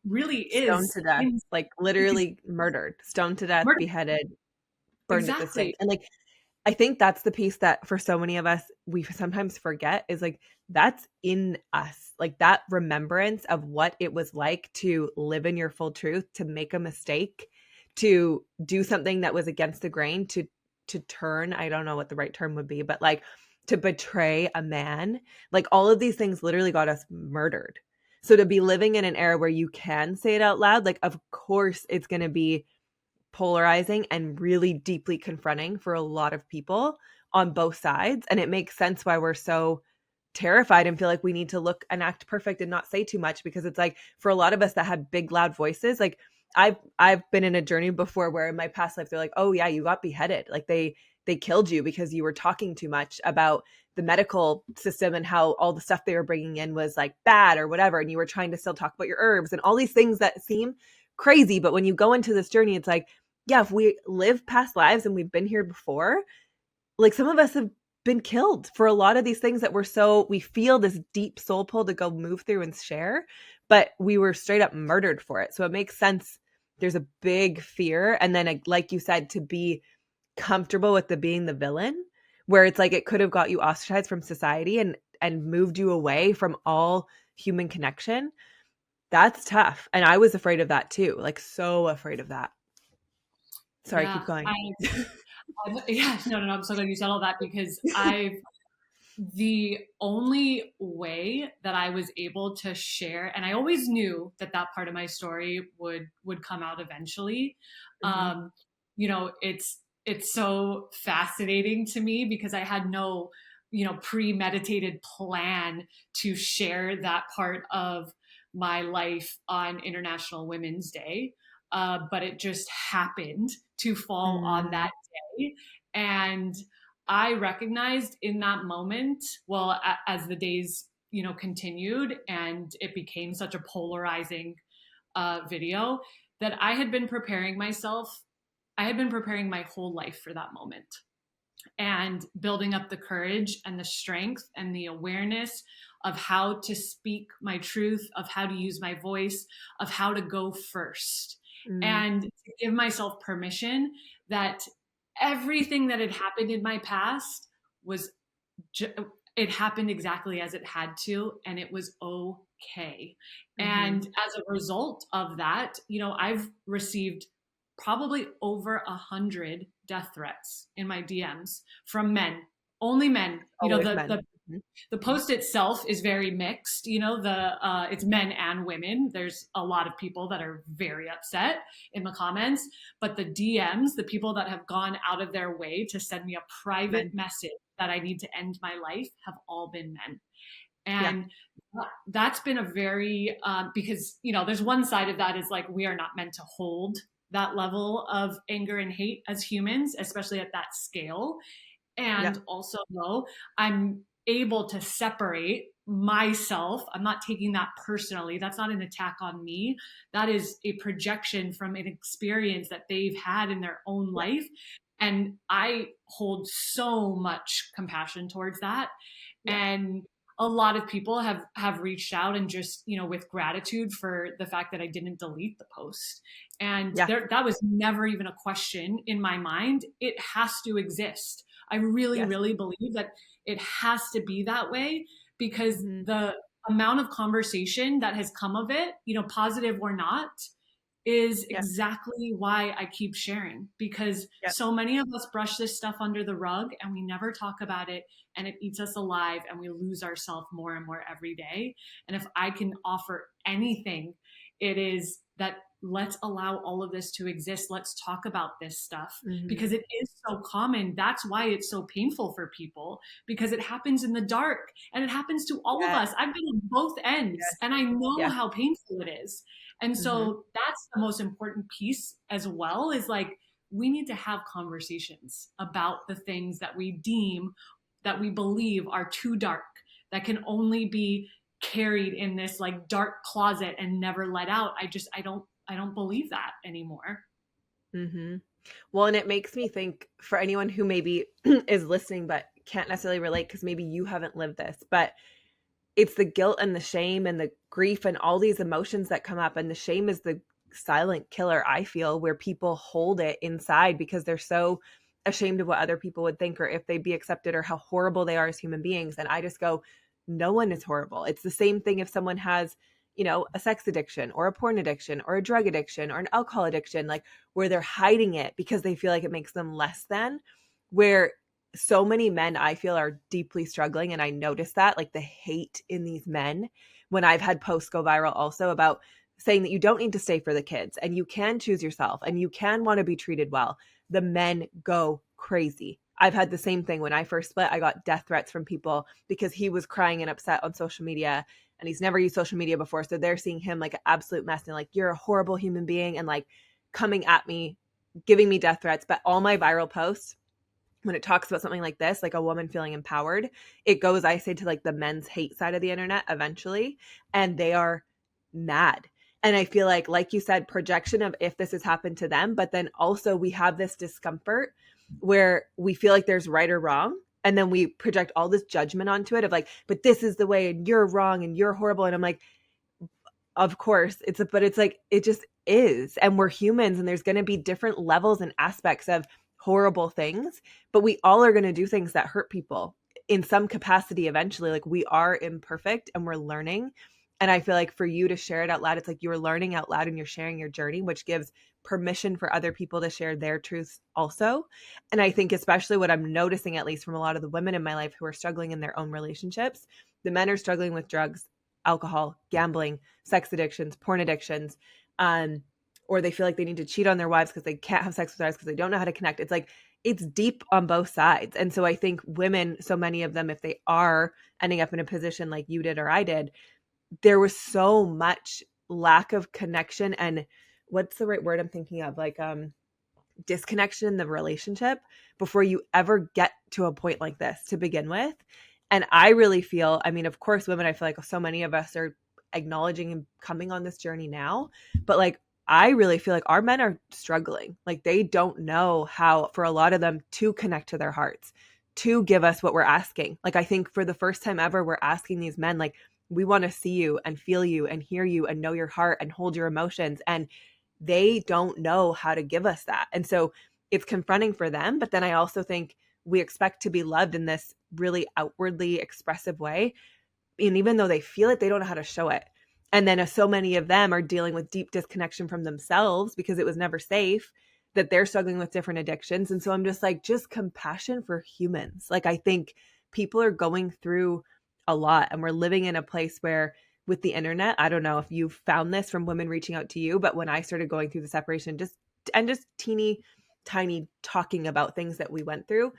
really is stoned to death, like literally murdered, stoned to death, beheaded, burned at the stake. And like, I think that's the piece that for so many of us, we sometimes forget, is like, that's in us. Like that remembrance of what it was like to live in your full truth, to make a mistake, to do something that was against the grain, to turn, I don't know what the right term would be, but like to betray a man. Like all of these things literally got us murdered. So to be living in an era where you can say it out loud, like of course it's going to be polarizing and really deeply confronting for a lot of people on both sides. And it makes sense why we're so terrified and feel like we need to look and act perfect and not say too much, because it's like, for a lot of us that had big loud voices, like I've been in a journey before where in my past life they're like, oh yeah, you got beheaded, like they killed you because you were talking too much about the medical system and how all the stuff they were bringing in was like bad or whatever, and you were trying to still talk about your herbs and all these things that seem crazy. But when you go into this journey, it's like, yeah, if we live past lives and we've been here before, like some of us have been killed for a lot of these things that we feel this deep soul pull to go move through and share, but we were straight up murdered for it. So it makes sense. There's a big fear. And then, like you said, to be comfortable with being the villain, where it's like it could have got you ostracized from society and moved you away from all human connection. That's tough. And I was afraid of that too, like so afraid of that. Sorry, Yeah, keep going. yeah, no. I'm so glad you said all that because the only way that I was able to share, and I always knew that that part of my story would come out eventually. Mm-hmm. Um, you know, it's so fascinating to me because I had no, premeditated plan to share that part of my life on International Women's Day. But it just happened to fall on Mm-hmm. that day. And I recognized in that moment, well, as the days, continued and it became such a polarizing video, that I had been preparing myself. I had been preparing my whole life for that moment and building up the courage and the strength and the awareness of how to speak my truth, of how to use my voice, of how to go first, Mm-hmm. and to give myself permission that everything that had happened in my past was ju- it happened exactly as it had to, and it was okay. Mm-hmm. And as a result of that, I've received probably over 100 death threats in my DMs from men, only men. Always men. The post itself is very mixed. It's men and women. There's a lot of people that are very upset in the comments, but the DMs, the people that have gone out of their way to send me a private Men. message that I need to end my life, have all been men. Yeah. And that's been a very because there's one side of that is like we are not meant to hold that level of anger and hate as humans, especially at that scale. Yeah. And also, though, I'm able to separate myself. I'm not taking that personally. That's not an attack on me. That is a projection from an experience that they've had in their own Yeah. life. And I hold so much compassion towards that. Yeah. And a lot of people have reached out and just, with gratitude for the fact that I didn't delete the post. And Yeah. that was never even a question in my mind. It has to exist. I really, Yes. really believe that it has to be that way because Mm-hmm. the amount of conversation that has come of it, positive or not, is Yeah. exactly why I keep sharing, because Yeah. so many of us brush this stuff under the rug and we never talk about it, and it eats us alive and we lose ourselves more and more every day. And if I can offer anything, it is that let's allow all of this to exist. Let's talk about this stuff Mm-hmm. because it is so common. That's why it's so painful for people, because it happens in the dark and it happens to all of Yeah. us. I've been on both ends Yes. and I know Yeah. how painful it is. And Mm-hmm. so that's the most important piece as well, is like we need to have conversations about the things that we deem, that we believe are too dark, that can only be carried in this like dark closet and never let out. I don't believe that anymore. Mm-hmm. Well, and it makes me think, for anyone who maybe is listening but can't necessarily relate because maybe you haven't lived this, but it's the guilt and the shame and the grief and all these emotions that come up. And the shame is the silent killer, I feel, where people hold it inside because they're so ashamed of what other people would think or if they'd be accepted or how horrible they are as human beings. And I just go, no one is horrible. It's the same thing if someone has, a sex addiction or a porn addiction or a drug addiction or an alcohol addiction, like where they're hiding it because they feel like it makes them less than, where so many men I feel are deeply struggling. And I notice that, like the hate in these men, when I've had posts go viral also about saying that you don't need to stay for the kids and you can choose yourself and you can want to be treated well. The men go crazy. I've had the same thing when I first split. I got death threats from people because he was crying and upset on social media and he's never used social media before. So they're seeing him like an absolute mess and like, you're a horrible human being, and like coming at me, giving me death threats. But all my viral posts, when it talks about something like this, like a woman feeling empowered, it goes, I say, to like the men's hate side of the internet eventually, and they are mad. And I feel like you said, projection of if this has happened to them, but then also we have this discomfort where we feel like there's right or wrong. And then we project all this judgment onto it of like, but this is the way and you're wrong and you're horrible. And I'm like, of course but it's like, it just is. And we're humans and there's going to be different levels and aspects of horrible things, but we all are going to do things that hurt people in some capacity eventually. Like, we are imperfect and we're learning. And I feel like for you to share it out loud, it's like you're learning out loud and you're sharing your journey, which gives permission for other people to share their truths also. And I think especially what I'm noticing, at least from a lot of the women in my life who are struggling in their own relationships, the men are struggling with drugs, alcohol, gambling, sex addictions, porn addictions, um, or they feel like they need to cheat on their wives because they can't have sex with their wives because they don't know how to connect. It's like, it's deep on both sides. And so I think women, so many of them, if they are ending up in a position like you did or I did, there was so much lack of connection and what's the right word I'm thinking of? Like, disconnection in the relationship before you ever get to a point like this to begin with. And I really feel, I mean, of course, women, I feel like so many of us are acknowledging and coming on this journey now, but like, I really feel like our men are struggling. Like, they don't know how, for a lot of them, to connect to their hearts, to give us what we're asking. Like, I think for the first time ever, we're asking these men, like, we want to see you and feel you and hear you and know your heart and hold your emotions. And they don't know how to give us that. And so it's confronting for them. But then I also think we expect to be loved in this really outwardly expressive way. And even though they feel it, they don't know how to show it. And then so many of them are dealing with deep disconnection from themselves because it was never safe, that they're struggling with different addictions. And so I'm just like, just compassion for humans. Like, I think people are going through a lot and we're living in a place where, with the internet, I don't know if you've found this from women reaching out to you, but when I started going through the separation, just teeny tiny talking about things that we went through,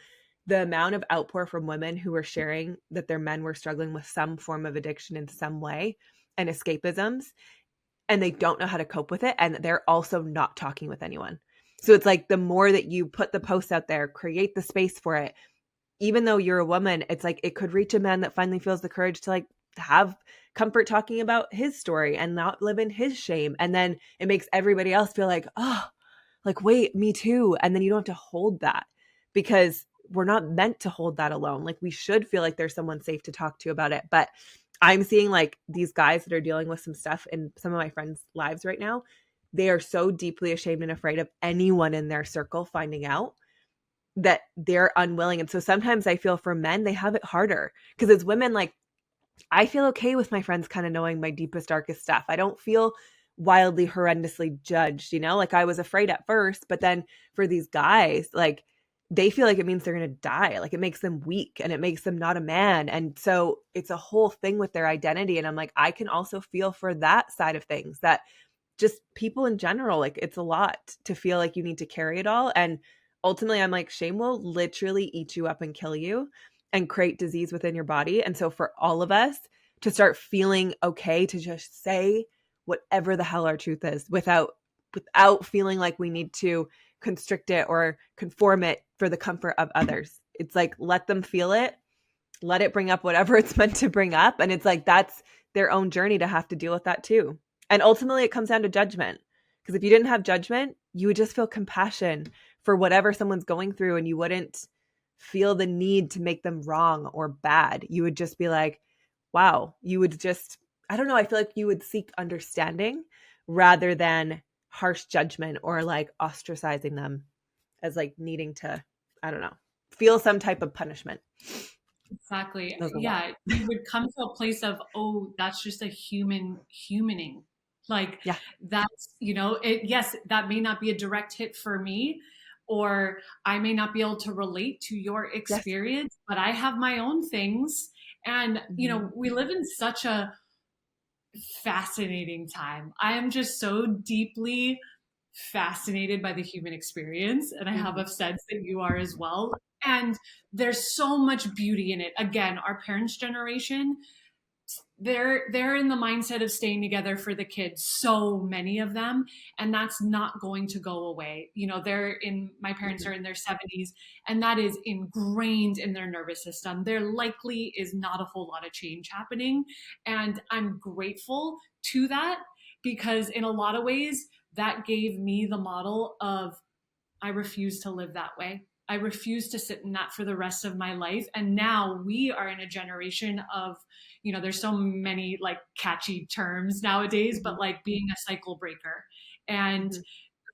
the amount of outpour from women who were sharing that their men were struggling with some form of addiction in some way and escapisms, and they don't know how to cope with it, and they're also not talking with anyone. So it's like, the more that you put the posts out there, create the space for it, even though you're a woman, it's like, it could reach a man that finally feels the courage to like have comfort talking about his story and not live in his shame. And then it makes everybody else feel like, oh, like, wait, me too. And then you don't have to hold that, because we're not meant to hold that alone. Like, we should feel like there's someone safe to talk to about it. But I'm seeing like these guys that are dealing with some stuff in some of my friends' lives right now. They are so deeply ashamed and afraid of anyone in their circle finding out, that they're unwilling. And so sometimes I feel for men, they have it harder, because as women, like, I feel okay with my friends kind of knowing my deepest, darkest stuff. I don't feel wildly, horrendously judged, you know? Like, I was afraid at first, but then for these guys, like, they feel like it means they're going to die. Like, it makes them weak and it makes them not a man. And so it's a whole thing with their identity. And I'm like, I can also feel for that side of things, that just people in general, like, it's a lot to feel like you need to carry it all. And ultimately, I'm like, shame will literally eat you up and kill you and create disease within your body. And so for all of us to start feeling okay to just say whatever the hell our truth is, without feeling like we need to constrict it or conform it for the comfort of others. It's like, let them feel it, let it bring up whatever it's meant to bring up. And it's like, that's their own journey to have to deal with that too. And ultimately, it comes down to judgment. Because if you didn't have judgment, you would just feel compassion for whatever someone's going through, and you wouldn't feel the need to make them wrong or bad. You would just be like, wow, you would just, I don't know, I feel like you would seek understanding rather than harsh judgment or like ostracizing them as like needing to, I don't know, feel some type of punishment. Exactly. That was a lot. Yeah, you would come to a place of, oh, that's just a humaning. Like, Yeah. that's, yes, that may not be a direct hit for me, or I may not be able to relate to your Yes. experience, but I have my own things. And, Mm-hmm. we live in such a fascinating time. I am just so deeply fascinated by the human experience, and I have Mm-hmm. a sense that you are as well. And there's so much beauty in it. Again, our parents' generation, they're in the mindset of staying together for the kids, so many of them, and that's not going to go away. My parents Mm-hmm. are in their 70s, and that is ingrained in their nervous system. There likely is not a whole lot of change happening, and I'm grateful to that, because in a lot of ways that gave me the model of, I refuse to live that way. I refuse to sit in that for the rest of my life. And now we are in a generation of, there's so many like catchy terms nowadays, Mhm. but like being a cycle breaker and Mhm.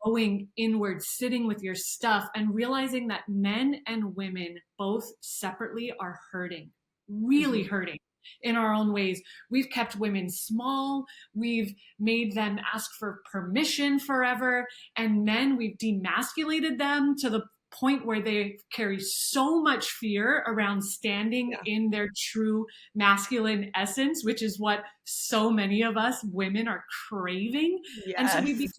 going inward, sitting with your stuff and realizing that men and women both separately are hurting, really Mhm. hurting in our own ways. We've kept women small. We've made them ask for permission forever. And men, we've demasculated them to the point where they carry so much fear around standing Yeah. in their true masculine essence, which is what so many of us women are craving. And so Yes.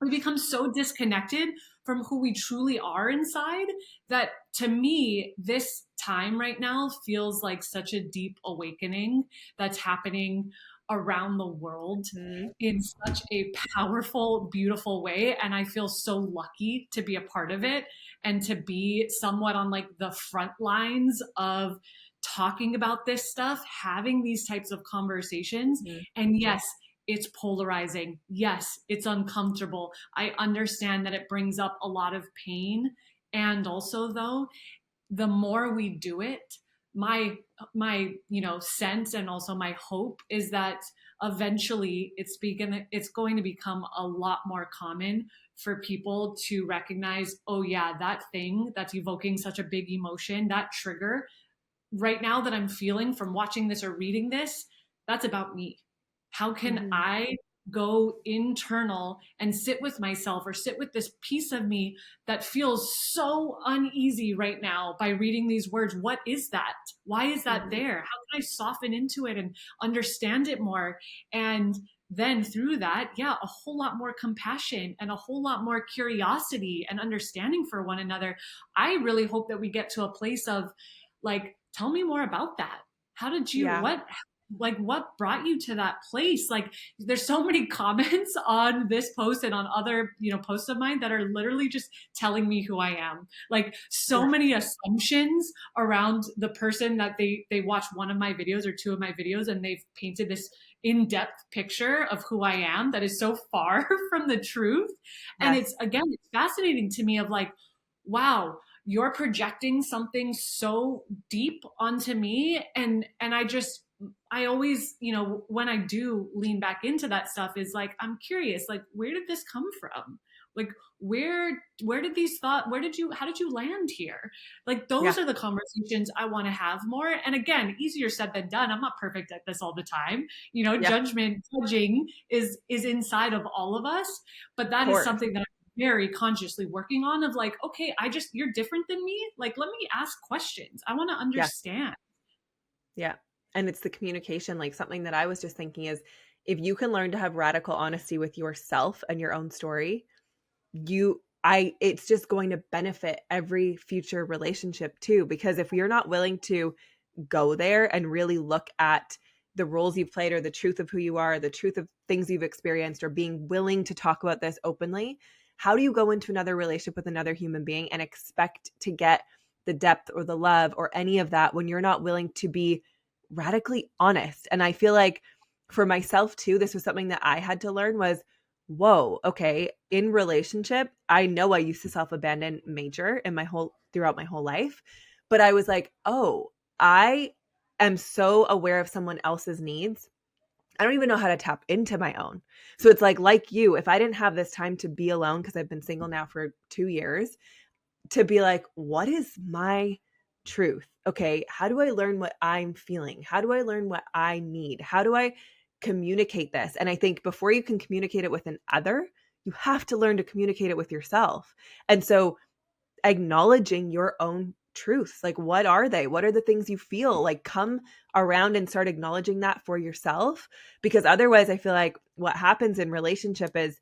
we become so disconnected from who we truly are inside that to me, this time right now feels like such a deep awakening that's happening around the world Mhm. in such a powerful, beautiful way. And I feel so lucky to be a part of it and to be somewhat on like the front lines of talking about this stuff, having these types of conversations. Mhm. And yes, it's polarizing. Yes, it's uncomfortable. I understand that it brings up a lot of pain. And also though, the more we do it, my sense and also my hope is that eventually it's going to become a lot more common for people to recognize, oh yeah, that thing that's evoking such a big emotion, that trigger right now that I'm feeling from watching this or reading this, that's about me. How can Mhm. I go internal and sit with myself or sit with this piece of me that feels so uneasy right now by reading these words? What is that? Why is that Mhm. there? How can I soften into it and understand it more? And then through that, yeah, a whole lot more compassion and a whole lot more curiosity and understanding for one another. I really hope that we get to a place of like, tell me more about that. How did you, Yeah. what brought you to that place? Like, there's so many comments on this post and on other, posts of mine that are literally just telling me who I am. Like, so Yeah. many assumptions around the person that they watch one of my videos or two of my videos and they've painted this in-depth picture of who I am that is so far from the truth. And Yes. it's fascinating to me of like, wow, you're projecting something so deep onto me. And I always, when I do lean back into that stuff is like, I'm curious, like, where did this come from? Like, where did these thought where did you how did you land here? Like, Yeah. those are the conversations I want to have more. And again, easier said than done. I'm not perfect at this all the time. Yeah. Judging is inside of all of us, but Of that is course. something that very consciously working on of like, okay, you're different than me. Like, let me ask questions. I want to Yeah. understand. Yeah. And it's the communication, like something that I was just thinking is if you can learn to have radical honesty with yourself and your own story, it's just going to benefit every future relationship too. Because if you're not willing to go there and really look at the roles you've played or the truth of who you are, the truth of things you've experienced, or being willing to talk about this openly, how do you go into another relationship with another human being and expect to get the depth or the love or any of that when you're not willing to be radically honest? And I feel like for myself too, this was something that I had to learn was, whoa, okay, in relationship, I know I used to self-abandon major in throughout my whole life, but I was like, oh, I am so aware of someone else's needs. I don't even know how to tap into my own. So it's like you, if I didn't have this time to be alone, because I've been single now for 2 years, to be like, what is my truth? Okay, how do I learn what I'm feeling? How do I learn what I need? How do I communicate this? And I think before you can communicate it with an other, you have to learn to communicate it with yourself. And so acknowledging your own truths. Like, what are they? What are the things you feel? Like, come around and start acknowledging that for yourself. Because otherwise, I feel like what happens in relationship is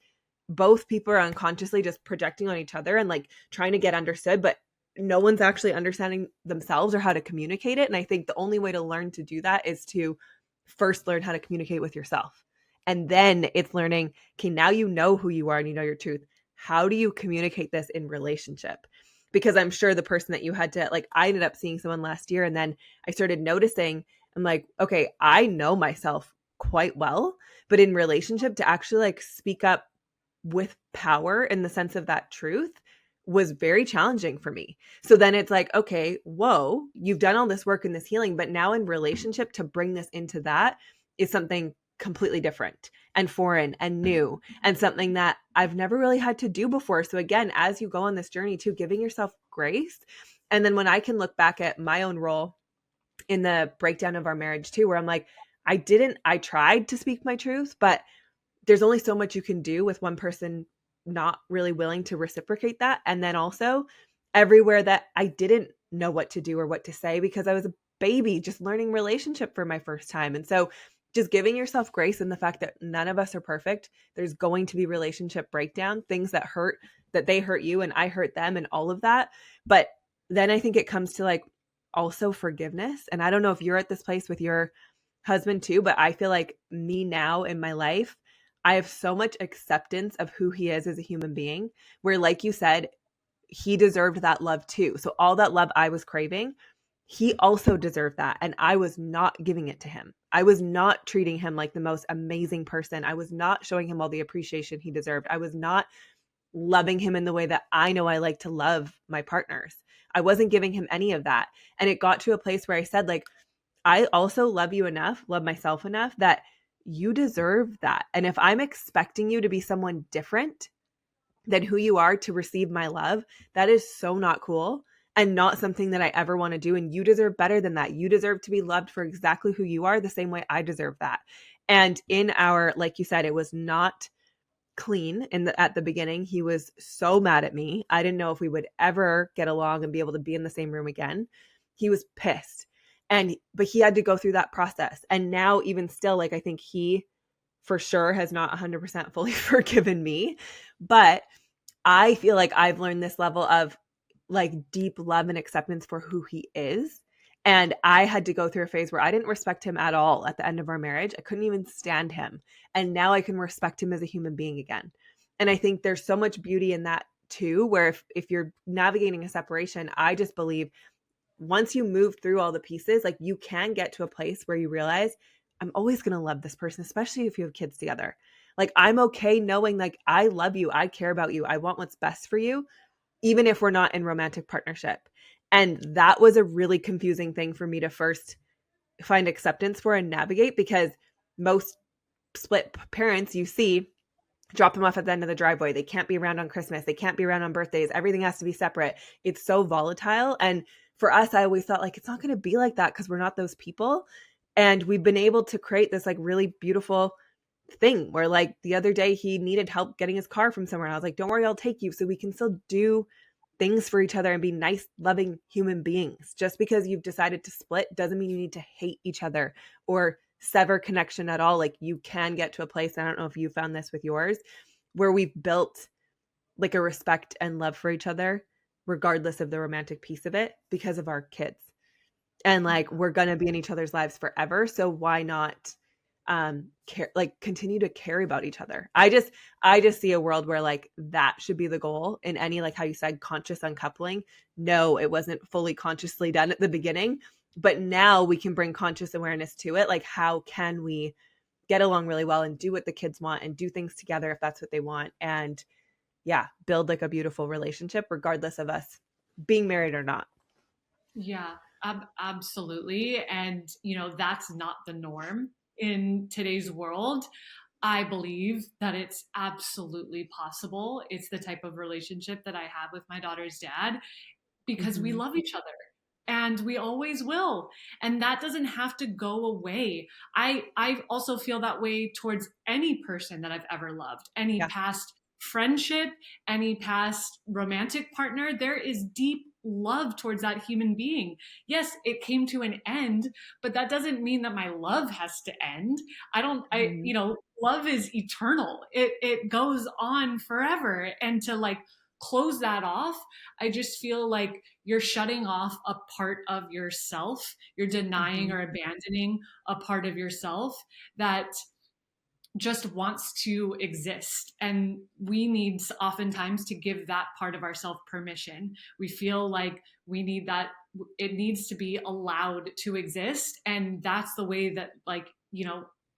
both people are unconsciously just projecting on each other and like trying to get understood, but no one's actually understanding themselves or how to communicate it. And I think the only way to learn to do that is to first learn how to communicate with yourself. And then it's learning, okay, now you know who you are and you know your truth. How do you communicate this in relationship? Because I'm sure the person that you had to, like, I ended up seeing someone last year and then I started noticing, I'm like, okay, I know myself quite well, but in relationship to actually like speak up with power in the sense of that truth, was very challenging for me. So then it's like, okay, whoa, you've done all this work in this healing, but now in relationship to bring this into that is something completely different and foreign and new and something that I've never really had to do before. So again, as you go on this journey too, giving yourself grace. And then when I can look back at my own role in the breakdown of our marriage too, where I'm like, I tried to speak my truth, but there's only so much you can do with one person not really willing to reciprocate that. And then also everywhere that I didn't know what to do or what to say because I was a baby just learning relationship for my first time. And so just giving yourself grace in the fact that none of us are perfect. There's going to be relationship breakdown, things that hurt, that they hurt you and I hurt them and all of that. But then I think it comes to like also forgiveness. And I don't know if you're at this place with your husband too, but I feel like me now in my life, I have so much acceptance of who he is as a human being, where, like you said, he deserved that love too. So, all that love I was craving, he also deserved that. And I was not giving it to him. I was not treating him like the most amazing person. I was not showing him all the appreciation he deserved. I was not loving him in the way that I know I like to love my partners. I wasn't giving him any of that. And it got to a place where I said, like, I also love you enough, love myself enough that you deserve that. And if I'm expecting you to be someone different than who you are to receive my love, that is so not cool and not something that I ever want to do. And you deserve better than that. You deserve to be loved for exactly who you are, the same way I deserve that. And in our, like you said, it was not clean at the beginning. He was so mad at me. I didn't know if we would ever get along and be able to be in the same room again. He was pissed. But he had to go through that process. And now even still, like, I think he for sure has not 100% fully forgiven me, but I feel like I've learned this level of like deep love and acceptance for who he is. And I had to go through a phase where I didn't respect him at all at the end of our marriage. I couldn't even stand him. And now I can respect him as a human being again. And I think there's so much beauty in that too, where if you're navigating a separation, I just believe once you move through all the pieces, like you can get to a place where you realize I'm always going to love this person, especially if you have kids together. Like I'm okay knowing like I love you, I care about you, I want what's best for you, even if we're not in romantic partnership. And that was a really confusing thing for me to first find acceptance for and navigate because most split parents you see drop them off at the end of the driveway. They can't be around on Christmas. They can't be around on birthdays. Everything has to be separate. It's so volatile. And for us, I always thought like, it's not going to be like that because we're not those people. And we've been able to create this like really beautiful thing where like the other day he needed help getting his car from somewhere. And I was like, don't worry, I'll take you. So we can still do things for each other and be nice, loving human beings. Just because you've decided to split doesn't mean you need to hate each other or sever connection at all. Like you can get to a place, I don't know if you found this with yours, where we've built like a respect and love for each other, regardless of the romantic piece of it, because of our kids. And like we're gonna be in each other's lives forever. So why not like continue to care about each other? I just see a world where like that should be the goal in any, like how you said, conscious uncoupling. No, it wasn't fully consciously done at the beginning, but now we can bring conscious awareness to it. Like how can we get along really well and do what the kids want and do things together if that's what they want, and yeah, build like a beautiful relationship regardless of us being married or not. Yeah, absolutely. And, that's not the norm in today's world. I believe that it's absolutely possible. It's the type of relationship that I have with my daughter's dad because we Mm-hmm. love each other and we always will. And that doesn't have to go away. I also feel that way towards any person that I've ever loved, any Yeah. past friendship, any past romantic partner. There is deep love towards that human being. Yes, it came to an end, but that doesn't mean that my love has to end. I don't I Mm-hmm. you know, love is eternal. It goes on forever, and to like close that off, I just feel like you're shutting off a part of yourself. You're denying Mm-hmm. or abandoning a part of yourself that just wants to exist. And we need oftentimes to give that part of ourself permission. We feel like we need that, it needs to be allowed to exist. And that's the way that, like,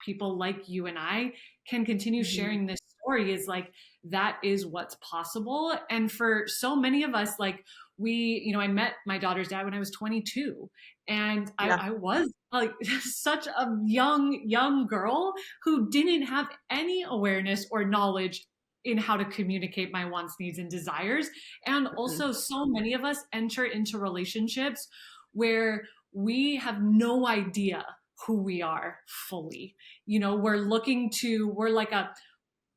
people like you and I can continue Mm-hmm. sharing this story, is like that is what's possible. And for so many of us, like I met my daughter's dad when I was 22, and Yeah. I was like such a young girl who didn't have any awareness or knowledge in how to communicate my wants, needs, and desires. And Mhm. also, so many of us enter into relationships where we have no idea who we are fully. We're like a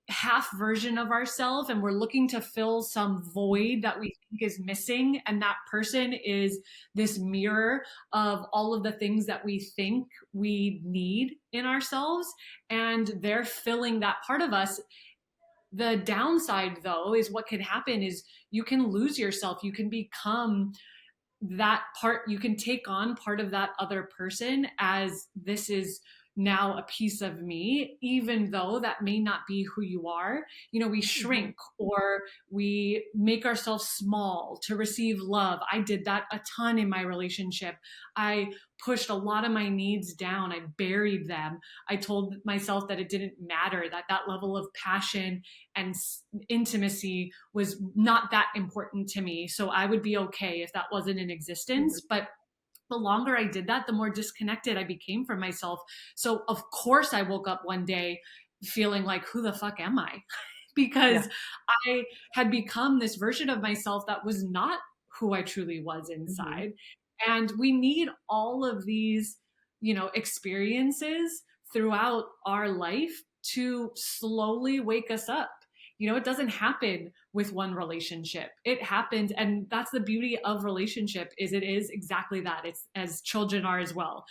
half version of ourselves, and we're looking to fill some void that we think is missing, and that person is this mirror of all of the things that we think we need in ourselves, and they're filling that part of us. The downside, though, is what can happen is you can lose yourself. You can become that part. You can take on part of that other person as this is now a piece of me, even though that may not be who you are. We Mhm. shrink or we make ourselves small to receive love. I did that a ton in my relationship. I pushed a lot of my needs down. I buried them. I told myself that it didn't matter, that that level of passion and intimacy was not that important to me. So I would be okay if that wasn't in Mhm. existence. But the longer I did that, the more disconnected I became from myself. So, of course, I woke up one day feeling like, who the fuck am I? Yeah. Because I had become this version of myself that was not who I truly was Mhm. inside. And we need all of these, experiences throughout our life to slowly wake us up. It doesn't happen with one relationship. It happens, and that's the beauty of relationship, is it is exactly that. It's as children are as well.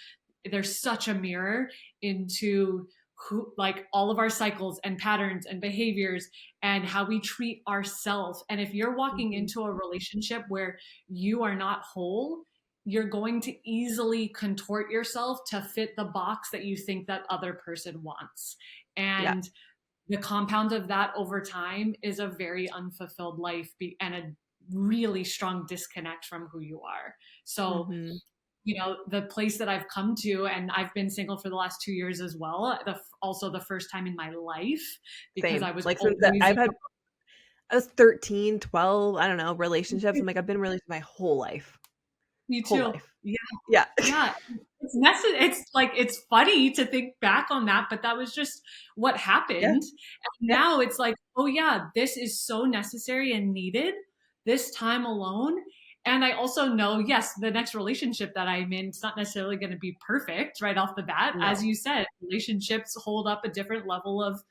There's such a mirror into who, like, all of our cycles and patterns and behaviors and how we treat ourselves. And if you're walking Mhm. into a relationship where you are not whole, you're going to easily contort yourself to fit the box that you think that other person wants. Yeah. And the compound of that over time is a very unfulfilled life and a really strong disconnect from who you are. So, Mhm. the place that I've come to, and I've been single for the last 2 years as well, also the first time in my life, because Same. I was Like since always, I was 13, 12, I don't know, relationships. I'm like, I've been in relationships my whole life. me Whole too. life. Yeah. Yeah. Yeah, it's necessary. It's like, it's funny to think back on that, but that was just what Yeah. happened. And Yeah. now it's like, oh yeah, this is so necessary and needed this time alone. And I also know, yes, the next relationship that I'm in, it's not necessarily going to be perfect right off the bat. As No. you said, relationships hold up a different level of,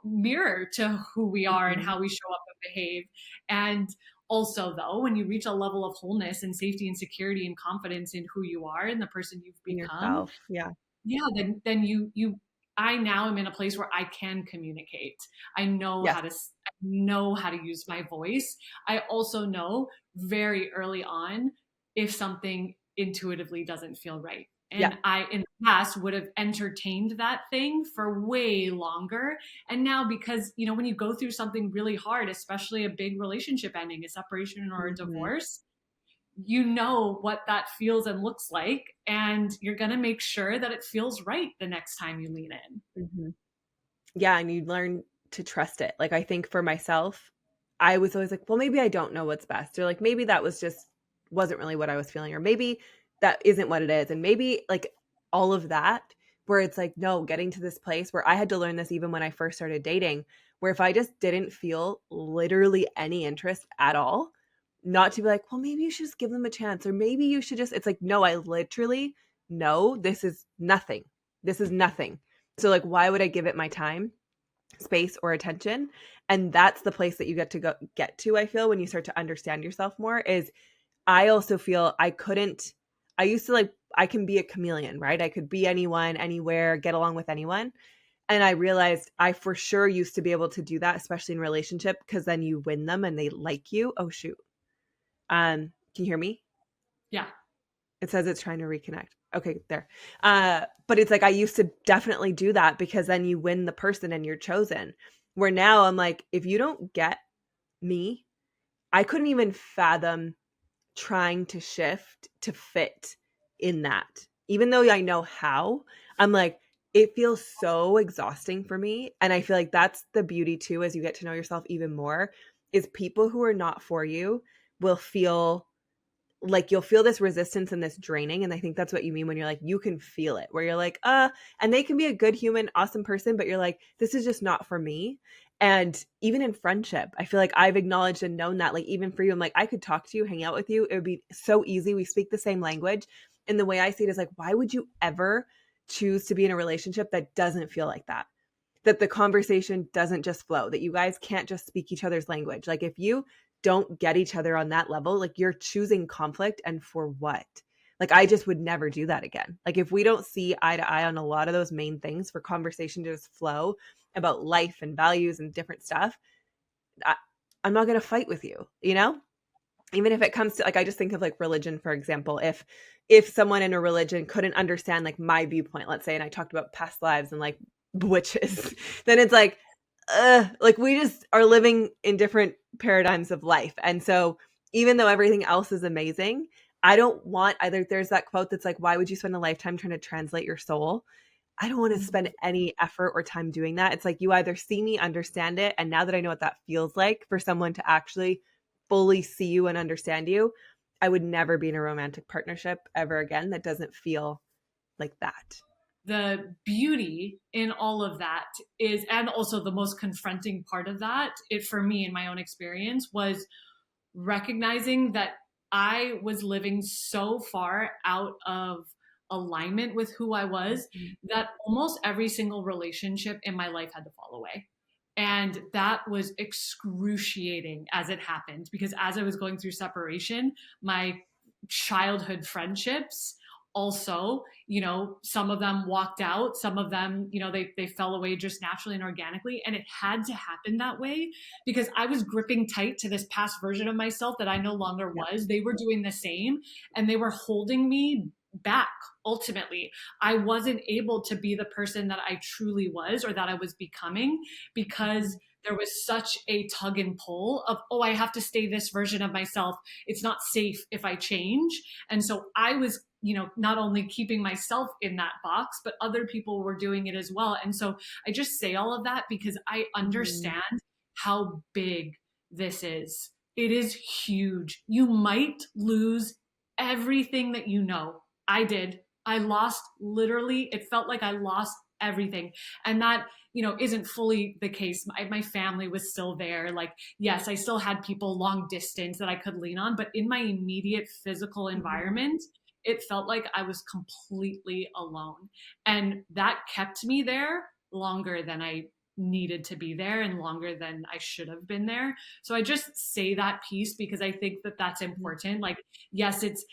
mirror to who we are and Mhm. how we show up and behave. And also, though, when you reach a level of wholeness and safety and security and confidence in who you are and the person you've In become, yourself. Yeah. yeah, then you I now am in a place where I can communicate. I know Yes. I know how to use my voice. I also know very early on if something intuitively doesn't feel right. Yeah. And I, in the past, would have entertained that thing for way longer. And now, because, when you go through something really hard, especially a big relationship ending, a separation or a Mhm. divorce, you know what that feels and looks like, and you're going to make sure that it feels right the next time you lean in. Mhm. Yeah, and you learn to trust it. Like, I think for myself, I was always like, "Well, maybe I don't know what's best," or like, "Maybe that was just wasn't really what I was feeling," or "Maybe that isn't what it is," and maybe, like, all of that, where it's like, no, getting to this place where I had to learn this even when I first started dating, where if I just didn't feel literally any interest at all, not to be like, "Well, maybe you should just give them a chance," or "Maybe you should just," it's like, "No, I literally know this is nothing. This is nothing." So, like, why would I give it my time, space, or attention? And that's the place that you get to, I feel, when you start to understand yourself more, is I also feel I used to, like, I can be a chameleon, right? I could be anyone, anywhere, get along with anyone. And I realized I for sure used to be able to do that, especially in relationship, because then you win them and they like you. Oh shoot. Can you hear me? Yeah. It says it's trying to reconnect. Okay, there. But it's like I used to definitely do that because then you win the person and you're chosen. Where now I'm like, if you don't get me, I couldn't even fathom trying to shift to fit in that. Even though I know how, I'm like, it feels so exhausting for me. And I feel like that's the beauty too, as you get to know yourself even more, is people who are not for you will feel like you'll feel this resistance and this draining. And I think that's what you mean when you're like, you can feel it, where you're like, and they can be a good human, awesome person, but you're like, this is just not for me. And even in friendship, I feel like I've acknowledged and known that, like, even for you, I'm like, I could talk to you, hang out with you. It would be so easy. We speak the same language. And the way I see it is like, why would you ever choose to be in a relationship that doesn't feel like that? That the conversation doesn't just flow, that you guys can't just speak each other's language. Like, if you don't get each other on that level, like, you're choosing conflict, and for what? Like, I just would never do that again. Like, if we don't see eye to eye on a lot of those main things for conversation to just flow about life and values and different stuff, I, I'm not going to fight with you, you know? Even if it comes to, like, I just think of like religion, for example. If someone in a religion couldn't understand like my viewpoint, let's say, and I talked about past lives and like witches, then it's like we just are living in different paradigms of life. And so even though everything else is amazing, I don't want either. There's that quote that's like, why would you spend a lifetime trying to translate your soul? I don't want to spend any effort or time doing that. It's like, you either see me, understand it, and now that I know what that feels like for someone to actually fully see you and understand you, I would never be in a romantic partnership ever again that doesn't feel like that. The beauty in all of that is, and also the most confronting part of that, it for me in my own experience, was recognizing that I was living so far out of alignment with who I was that almost every single relationship in my life had to fall away. And that was excruciating as it happened, because as I was going through separation, my childhood friendships also, some of them walked out, some of them, they fell away just naturally and organically. And it had to happen that way because I was gripping tight to this past version of myself that I no longer Yeah. was. They were doing the same and they were holding me back. Ultimately, I wasn't able to be the person that I truly was or that I was becoming because there was such a tug and pull of, oh, I have to stay this version of myself. It's not safe if I change. And so I was, not only keeping myself in that box, but other people were doing it as well. And so I just say all of that because I Mhm. understand how big this is. It is huge. You might lose everything that you know. I did. I lost literally, it felt like I lost everything. And that, isn't fully the case. My family was still there. Like, yes, I still had people long distance that I could lean on, but in my immediate physical environment, it felt like I was completely alone. And that kept me there longer than I needed to be there and longer than I should have been there. So I just say that piece because I think that that's important. Like, yes, it's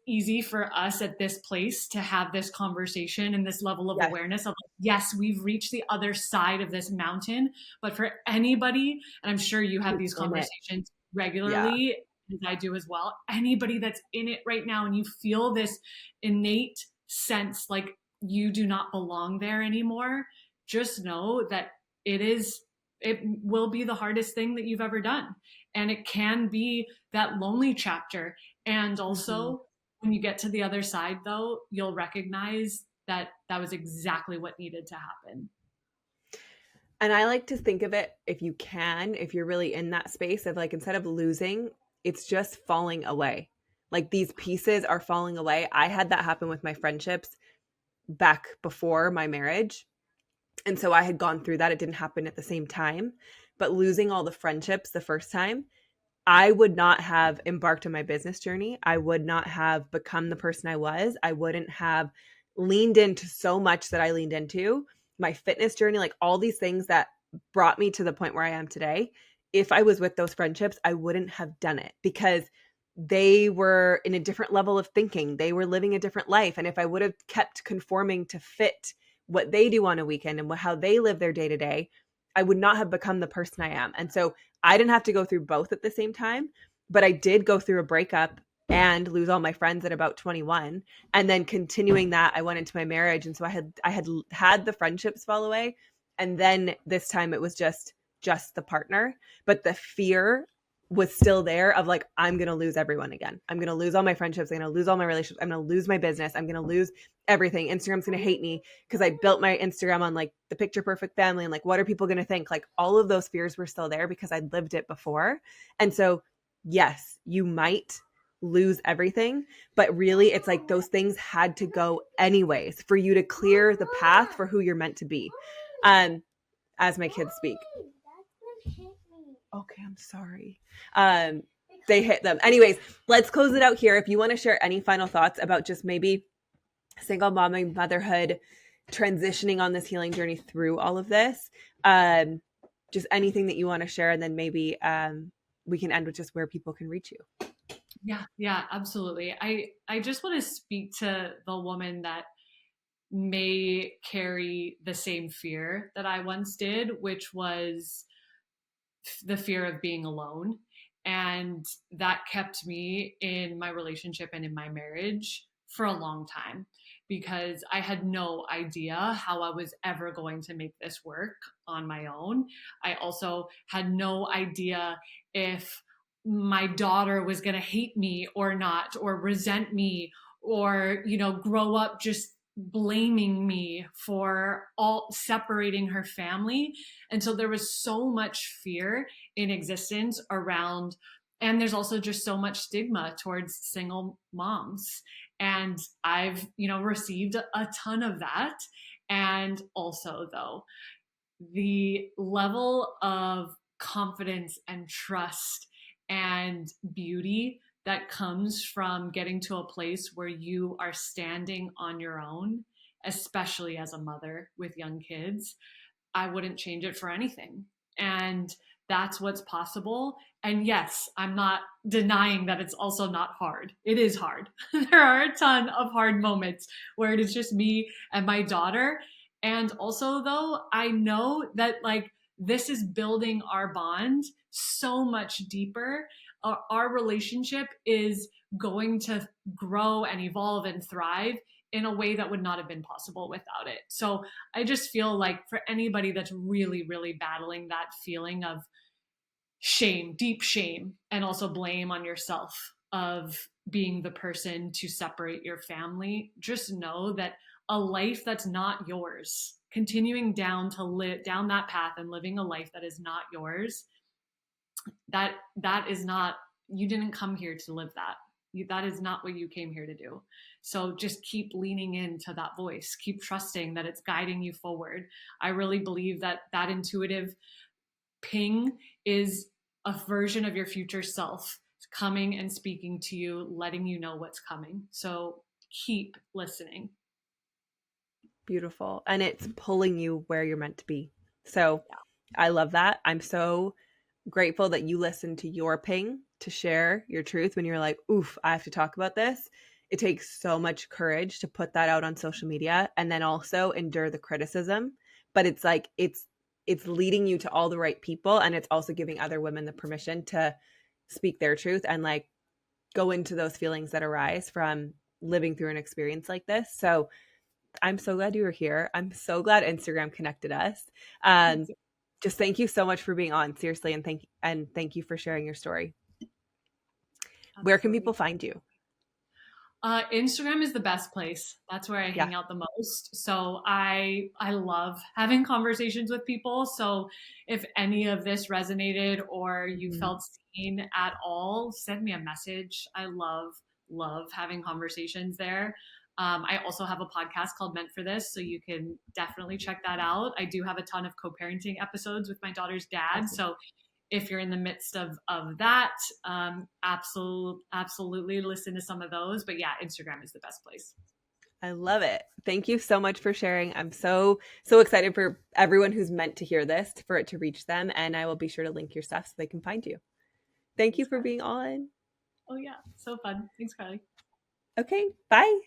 easy for us at this place to have this conversation and this level of Yes. awareness of like, yes, we've reached the other side of this mountain. But for anybody, and I'm sure you have Who's these in it. conversations Yeah. regularly, as I do as well, anybody that's in it right now and you feel this innate sense like you do not belong there anymore, just know that it will be the hardest thing that you've ever done. And it can be that lonely chapter. And Mhm. also, when you get to the other side, though, you'll recognize that that was exactly what needed to happen. And I like to think of it, if you can, if you're really in that space of like, instead of losing, it's just falling away. Like, these pieces are falling away. I had that happen with my friendships back before my marriage. And so I had gone through that. It didn't happen at the same time. But losing all the friendships the first time, I would not have embarked on my business journey. I would not have become the person I was. I wouldn't have leaned into so much that I leaned into my fitness journey, like all these things that brought me to the point where I am today. If I was with those friendships, I wouldn't have done it because they were in a different level of thinking. They were living a different life. And if I would have kept conforming to fit what they do on a weekend and how they live their day to day, I would not have become the person I am. And so I didn't have to go through both at the same time, but I did go through a breakup and lose all my friends at about 21. And then continuing that, I went into my marriage. And so I had the friendships fall away. And then this time it was just the partner. But the fear was still there of like, I'm going to lose everyone again. I'm going to lose all my friendships. I'm going to lose all my relationships. I'm going to lose my business. I'm going to lose everything. Instagram's going to hate me because I built my Instagram on like the picture perfect family and like, what are people going to think? Like all of those fears were still there because I'd lived it before. And so, yes, you might lose everything, but really it's like those things had to go anyways for you to clear the path for who you're meant to be. As my kids speak. Okay, I'm sorry. They hit them. Anyways, let's close it out here. If you want to share any final thoughts about just maybe single momming, motherhood, transitioning on this healing journey through all of this, just anything that you want to share, and then maybe we can end with just where people can reach you. Yeah, absolutely. I just want to speak to the woman that may carry the same fear that I once did, which was the fear of being alone. And that kept me in my relationship and in my marriage for a long time because I had no idea how I was ever going to make this work on my own. I also had no idea if my daughter was going to hate me or not, or resent me, or, grow up just blaming me for all separating her family. And so there was so much fear in existence around, and there's also just so much stigma towards single moms. And I've, received a ton of that. And also, though, the level of confidence and trust and beauty that comes from getting to a place where you are standing on your own, especially as a mother with young kids, I wouldn't change it for anything. And that's what's possible. And yes, I'm not denying that it's also not hard. It is hard. There are a ton of hard moments where it is just me and my daughter. And also, though, I know that like this is building our bond so much deeper. Our relationship is going to grow and evolve and thrive in a way that would not have been possible without it. So I just feel like for anybody that's really, really battling that feeling of shame, deep shame, and also blame on yourself of being the person to separate your family, just know that a life that's not yours, continuing down that path and living a life that is not yours, that is not, you didn't come here to live that. That is not what you came here to do. So just keep leaning into that voice, keep trusting that it's guiding you forward. I really believe that that intuitive ping is a version of your future self coming and speaking to you, letting you know what's coming. So keep listening. Beautiful. And it's pulling you where you're meant to be. So I love that. I'm so grateful that you listened to your ping to share your truth when you're like, oof, I have to talk about this. It takes so much courage to put that out on social media and then also endure the criticism. But it's like, it's leading you to all the right people. And it's also giving other women the permission to speak their truth and like go into those feelings that arise from living through an experience like this. So I'm so glad you were here. I'm so glad Instagram connected us. Just thank you so much for being on, seriously, and thank you for sharing your story. Absolutely. Where can people find you? Instagram is the best place. That's where I hang out the most. So I love having conversations with people. So if any of this resonated or you felt seen at all, send me a message. I love having conversations there. I also have a podcast called Meant for This, so you can definitely check that out. I do have a ton of co-parenting episodes with my daughter's dad. So if you're in the midst of that, absolutely listen to some of those. But yeah, Instagram is the best place. I love it. Thank you so much for sharing. I'm so excited for everyone who's meant to hear this, for it to reach them. And I will be sure to link your stuff so they can find you. Thanks you for being on. Oh yeah, so fun. Thanks, Carly. Okay, bye.